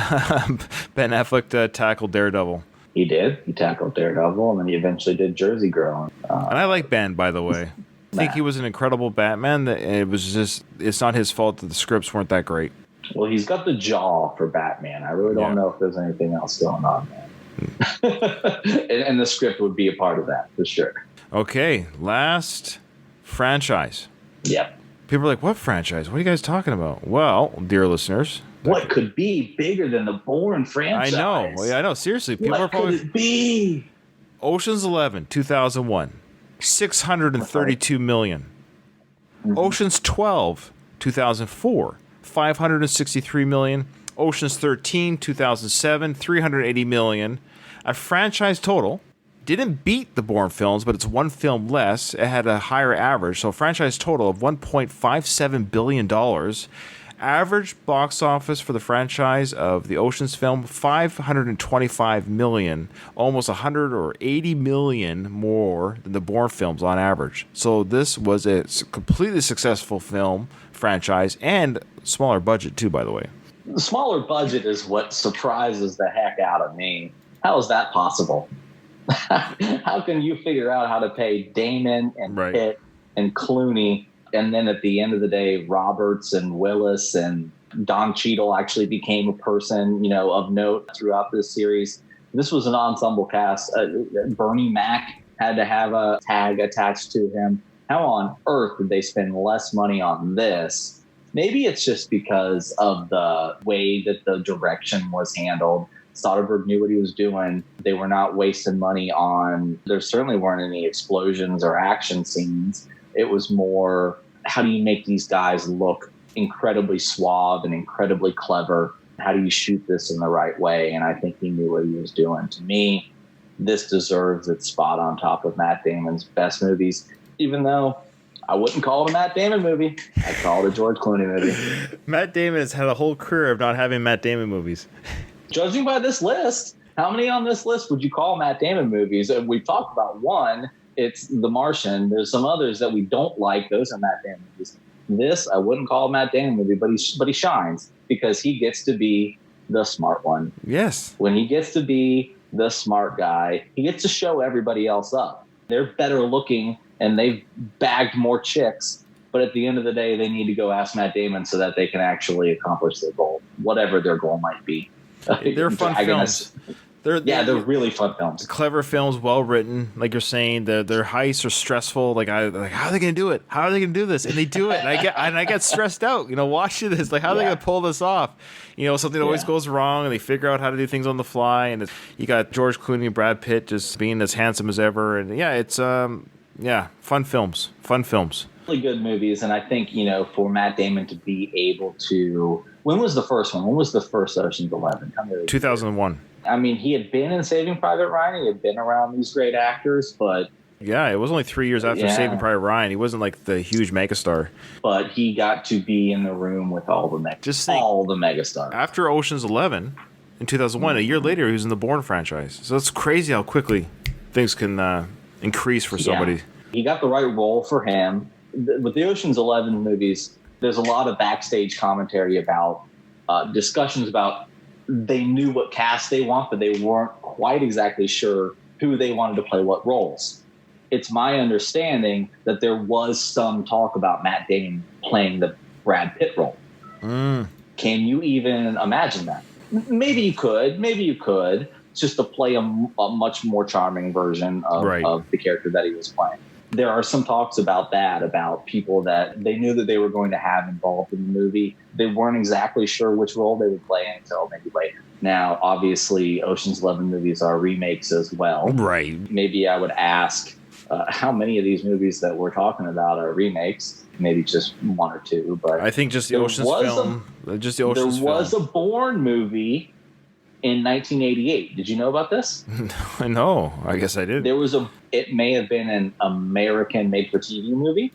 Speaker 1: Ben Affleck tackled Daredevil.
Speaker 2: He did. He tackled Daredevil, and then he eventually did Jersey Girl.
Speaker 1: And I like Ben, by the way. I think he was an incredible Batman. It's not his fault that the scripts weren't that great.
Speaker 2: Well, he's got the jaw for Batman. I really don't know if there's anything else going on there. and the script would be a part of that, for sure.
Speaker 1: Okay, last franchise.
Speaker 2: Yep.
Speaker 1: People are like, what franchise? What are you guys talking about? Well, dear listeners.
Speaker 2: What could be bigger than the Bourne franchise?
Speaker 1: I know. Seriously. People are probably...
Speaker 2: could it be?
Speaker 1: Ocean's 11, 2001. $632 million. Ocean's 12, 2004. $563 million. Ocean's 13, 2007. $380 million. A franchise total... didn't beat the Bourne films, but it's one film less. It had a higher average, so a franchise total of $1.57 billion. Average box office for the franchise of the Ocean's film, $525 million, almost $180 million more than the Bourne films on average. So this was a completely successful film franchise and smaller budget too, by the way.
Speaker 2: The smaller budget is what surprises the heck out of me. How is that possible? How can you figure out how to pay Damon and Pitt and Clooney, and then at the end of the day, Roberts and Willis and Don Cheadle actually became a person, of note throughout this series? This was an ensemble cast. Bernie Mac had to have a tag attached to him. How on earth did they spend less money on this? Maybe it's just because of the way that the direction was handled. Soderbergh knew what he was doing. They were not wasting money on, there certainly weren't any explosions or action scenes. It was more, how do you make these guys look incredibly suave and incredibly clever? How do you shoot this in the right way? And I think he knew what he was doing. To me, this deserves its spot on top of Matt Damon's best movies, even though I wouldn't call it a Matt Damon movie. I'd call it a George Clooney movie.
Speaker 1: Matt Damon has had a whole career of not having Matt Damon movies.
Speaker 2: Judging by this list, how many on this list would you call Matt Damon movies? We've talked about one. It's The Martian. There's some others that we don't like. Those are Matt Damon movies. This, I wouldn't call a Matt Damon movie, but he shines because he gets to be the smart one.
Speaker 1: Yes.
Speaker 2: When he gets to be the smart guy, he gets to show everybody else up. They're better looking and they've bagged more chicks, but at the end of the day, they need to go ask Matt Damon so that they can actually accomplish their goal, whatever their goal might be.
Speaker 1: They're fun films. They're
Speaker 2: really fun films.
Speaker 1: Clever films, well written. Like you're saying, their heists are stressful. Like how are they gonna do it? How are they gonna do this? And they do it. And I get stressed out. Watching this. Like how are they gonna pull this off? Something always goes wrong, and they figure out how to do things on the fly. And you got George Clooney and Brad Pitt just being as handsome as ever. And it's fun films. Fun films.
Speaker 2: Really good movies, and I think for Matt Damon to be able to. When was the first one? When was the first Ocean's 11?
Speaker 1: 2001.
Speaker 2: I mean, he had been in Saving Private Ryan. He had been around these great actors, but...
Speaker 1: Yeah, it was only 3 years after Saving Private Ryan. He wasn't like the huge megastar.
Speaker 2: But he got to be in the room with all the megastars.
Speaker 1: After Ocean's 11 in 2001, a year later, he was in the Bourne franchise. So it's crazy how quickly things can increase for somebody.
Speaker 2: Yeah. He got the right role for him. With the Ocean's 11 movies, there's a lot of backstage commentary about discussions about they knew what cast they want, but they weren't quite exactly sure who they wanted to play what roles. It's my understanding that there was some talk about Matt Damon playing the Brad Pitt role. Can you even imagine that? Maybe you could, just to play a much more charming version of the character that he was playing. There are some talks about that, about people that they knew that they were going to have involved in the movie. They weren't exactly sure which role they would play until maybe later. Now, obviously, Ocean's 11 movies are remakes as well.
Speaker 1: Right.
Speaker 2: Maybe I would ask how many of these movies that we're talking about are remakes. Maybe just one or two. But
Speaker 1: I think just the Ocean's film. There
Speaker 2: was a Bourne movie in 1988. Did you know about this?
Speaker 1: No, I guess I did.
Speaker 2: It may have been an American made-for-TV movie,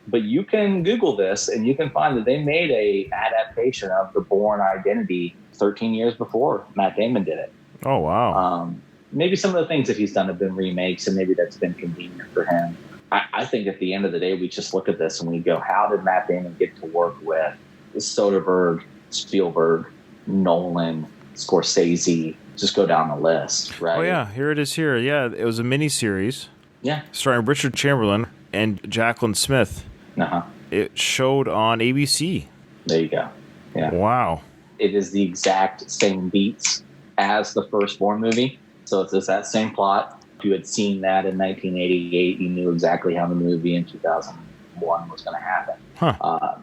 Speaker 2: but you can Google this and you can find that they made a adaptation of the Bourne identity 13 years before Matt Damon did it.
Speaker 1: Oh, wow.
Speaker 2: Maybe some of the things that he's done have been remakes, and maybe that's been convenient for him. I think at the end of the day, we just look at this and we go, how did Matt Damon get to work with Soderbergh, Spielberg, Nolan, Scorsese? Just go down the list, right?
Speaker 1: Oh, yeah. Here it is here. Yeah, it was a miniseries.
Speaker 2: Yeah.
Speaker 1: Starring Richard Chamberlain and Jacqueline Smith.
Speaker 2: Uh-huh.
Speaker 1: It showed on ABC.
Speaker 2: There you go. Yeah.
Speaker 1: Wow.
Speaker 2: It is the exact same beats as the first Bourne movie. So it's just that same plot. If you had seen that in 1988, you knew exactly how the movie in 2001 was going to happen.
Speaker 1: Huh.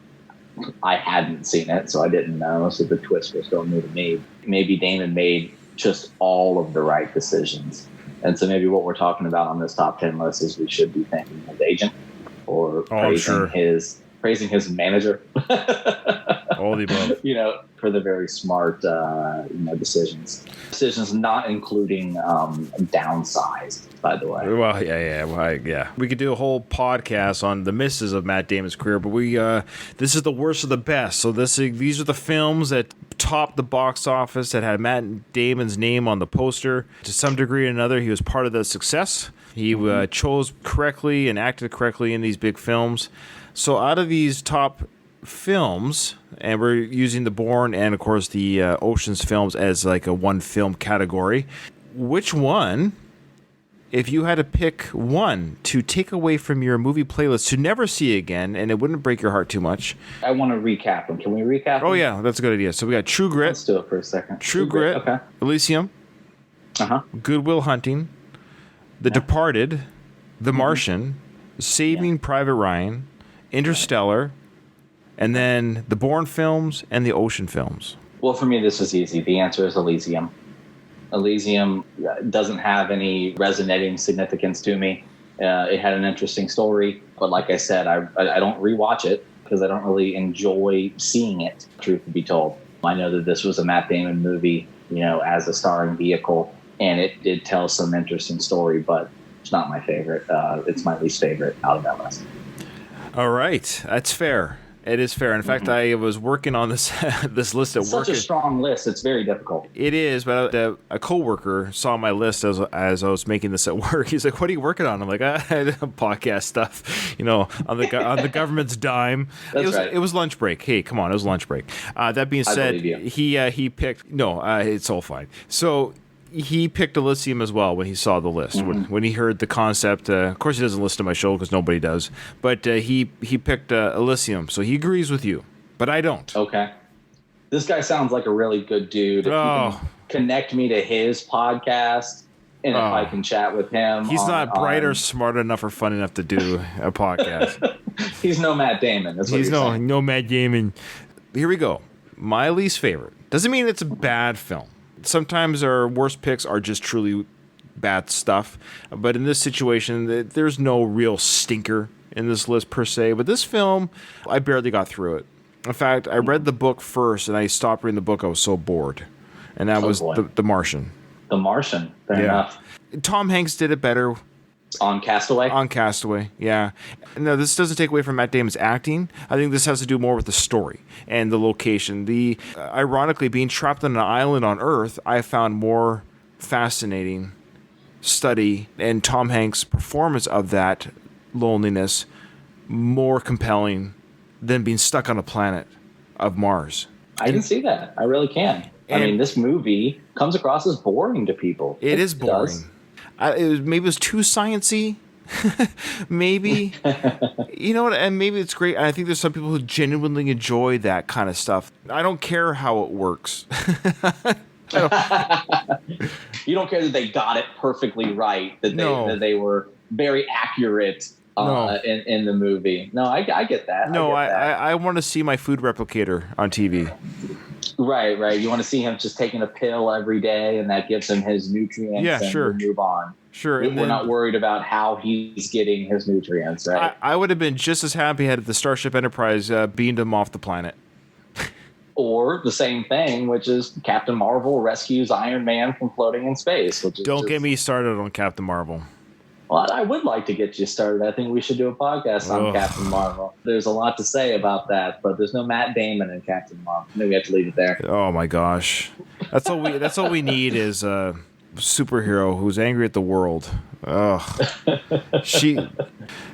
Speaker 2: I hadn't seen it, so I didn't know. So the twist was still new to me. Maybe Damon made just all of the right decisions. And so maybe what we're talking about on this top 10 list is we should be thanking his agent or praising his manager.
Speaker 1: All the above.
Speaker 2: For the very smart, decisions. Decisions not including downsized, by the way.
Speaker 1: Well, yeah. We could do a whole podcast on the misses of Matt Damon's career, but this is the worst of the best. So these are the films that topped the box office, that had Matt Damon's name on the poster. To some degree or another, he was part of the success. He chose correctly and acted correctly in these big films. So out of these top films, and we're using the Bourne and of course the Ocean's films as like a one film category, which one, if you had to pick one to take away from your movie playlist to never see again and it wouldn't break your heart too much?
Speaker 2: I want to recap them. Can we recap them?
Speaker 1: Oh yeah, that's a good idea. So we got True Grit.
Speaker 2: Let's do it for a second.
Speaker 1: True Grit.
Speaker 2: Okay.
Speaker 1: Elysium.
Speaker 2: Uh-huh.
Speaker 1: Good Will Hunting. The Departed. The Martian, Saving Private Ryan, Interstellar, and then the Bourne films and the Ocean films.
Speaker 2: Well, for me, this was easy. The answer is Elysium. Elysium doesn't have any resonating significance to me. It had an interesting story, but like I said, I don't rewatch it because I don't really enjoy seeing it, truth to be told. I know that this was a Matt Damon movie, as a starring vehicle, and it did tell some interesting story, but it's not my favorite. It's my least favorite out of that list.
Speaker 1: All right. That's fair. It is fair. In fact, I was working on this this list at work.
Speaker 2: It's such a strong list. It's very difficult.
Speaker 1: It is, but a coworker saw my list as I was making this at work. He's like, "What are you working on?" I'm like, "Podcast stuff, on the government's dime."
Speaker 2: That's right.
Speaker 1: It was lunch break. Hey, come on, it was lunch break. That being said, he picked. No, it's all fine. So. He picked Elysium as well when he saw the list. When he heard the concept, of course he doesn't listen to my show because nobody does. But he picked Elysium, so he agrees with you. But I don't.
Speaker 2: Okay. This guy sounds like a really good dude. If you can connect me to his podcast, and if I can chat with him.
Speaker 1: He's not bright or smart enough or fun enough to do a podcast.
Speaker 2: He's no Matt Damon. That's what
Speaker 1: He's
Speaker 2: you're saying.
Speaker 1: no Matt Damon. Here we go. My least favorite. Doesn't mean it's a bad film. Sometimes our worst picks are just truly bad stuff. But in this situation, there's no real stinker in this list per se. But this film, I barely got through it. In fact, I read the book first, and I stopped reading the book. I was so bored. And that was the Martian.
Speaker 2: The Martian. Fair enough.
Speaker 1: Tom Hanks did it better.
Speaker 2: On Castaway?
Speaker 1: On Castaway, yeah. No, this doesn't take away from Matt Damon's acting. I think this has to do more with the story and the location. Ironically, being trapped on an island on Earth, I found more fascinating study, and Tom Hanks' performance of that loneliness more compelling than being stuck on a planet of Mars.
Speaker 2: I can see that. I really can. This movie comes across as boring to people.
Speaker 1: It is boring. Maybe it was too sciencey. Maybe. You know what? And maybe it's great. I think there's some people who genuinely enjoy that kind of stuff. I don't care how it works.
Speaker 2: You don't care that they got it perfectly right, that they were very accurate in the movie. No, I get that.
Speaker 1: I want to see my food replicator on TV.
Speaker 2: Right. You want to see him just taking a pill every day, and that gives him his nutrients.
Speaker 1: Yeah, sure.
Speaker 2: Move on.
Speaker 1: Sure.
Speaker 2: We're not worried about how he's getting his nutrients, right?
Speaker 1: I would have been just as happy had the Starship Enterprise beamed him off the planet.
Speaker 2: Or the same thing, which is Captain Marvel rescues Iron Man from floating in space.
Speaker 1: Don't get me started on Captain Marvel.
Speaker 2: Well, I would like to get you started. I think we should do a podcast on Captain Marvel. There's a lot to say about that, but there's no Matt Damon in Captain Marvel. Maybe we have to leave it there.
Speaker 1: Oh my gosh, that's all we need is a superhero who's angry at the world.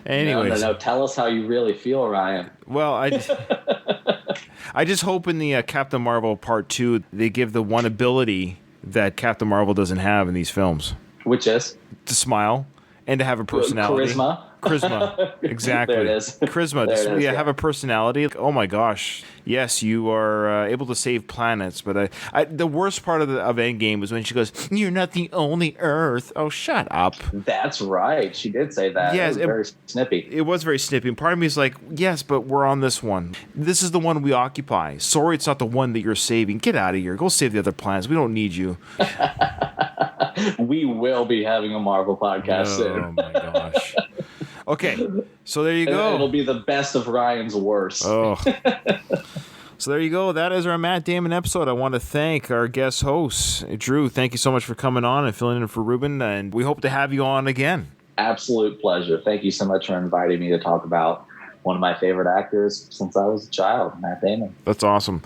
Speaker 1: Anyways,
Speaker 2: no. Tell us how you really feel, Ryan.
Speaker 1: Well, I just hope in the Captain Marvel Part 2 they give the one ability that Captain Marvel doesn't have in these films,
Speaker 2: which is
Speaker 1: to smile. And to have a personality. Charisma. Exactly.
Speaker 2: There it is.
Speaker 1: Charisma. Have a personality. Oh my gosh. Yes, you are able to save planets. But the worst part of Endgame was when she goes, "You're not the only Earth." Oh, shut up.
Speaker 2: That's right. She did say that.
Speaker 1: Yes,
Speaker 2: it was very snippy.
Speaker 1: It was very snippy. And part of me is like, yes, but we're on this one. This is the one we occupy. Sorry, it's not the one that you're saving. Get out of here. Go save the other planets. We don't need you.
Speaker 2: We will be having a Marvel podcast soon.
Speaker 1: Oh my gosh. Okay, so there you go.
Speaker 2: It'll be the best of Ryan's worst.
Speaker 1: Oh. So there you go. That is our Matt Damon episode. I want to thank our guest host, Drew. Thank you so much for coming on and filling in for Ruben, and we hope to have you on again.
Speaker 2: Absolute pleasure. Thank you so much for inviting me to talk about one of my favorite actors since I was a child, Matt Damon.
Speaker 1: That's awesome.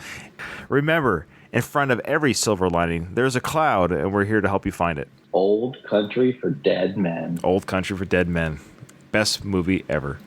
Speaker 1: Remember, in front of every silver lining, there's a cloud, and we're here to help you find it.
Speaker 2: Old Country for Dead Men.
Speaker 1: Old Country for Dead Men. Best movie ever.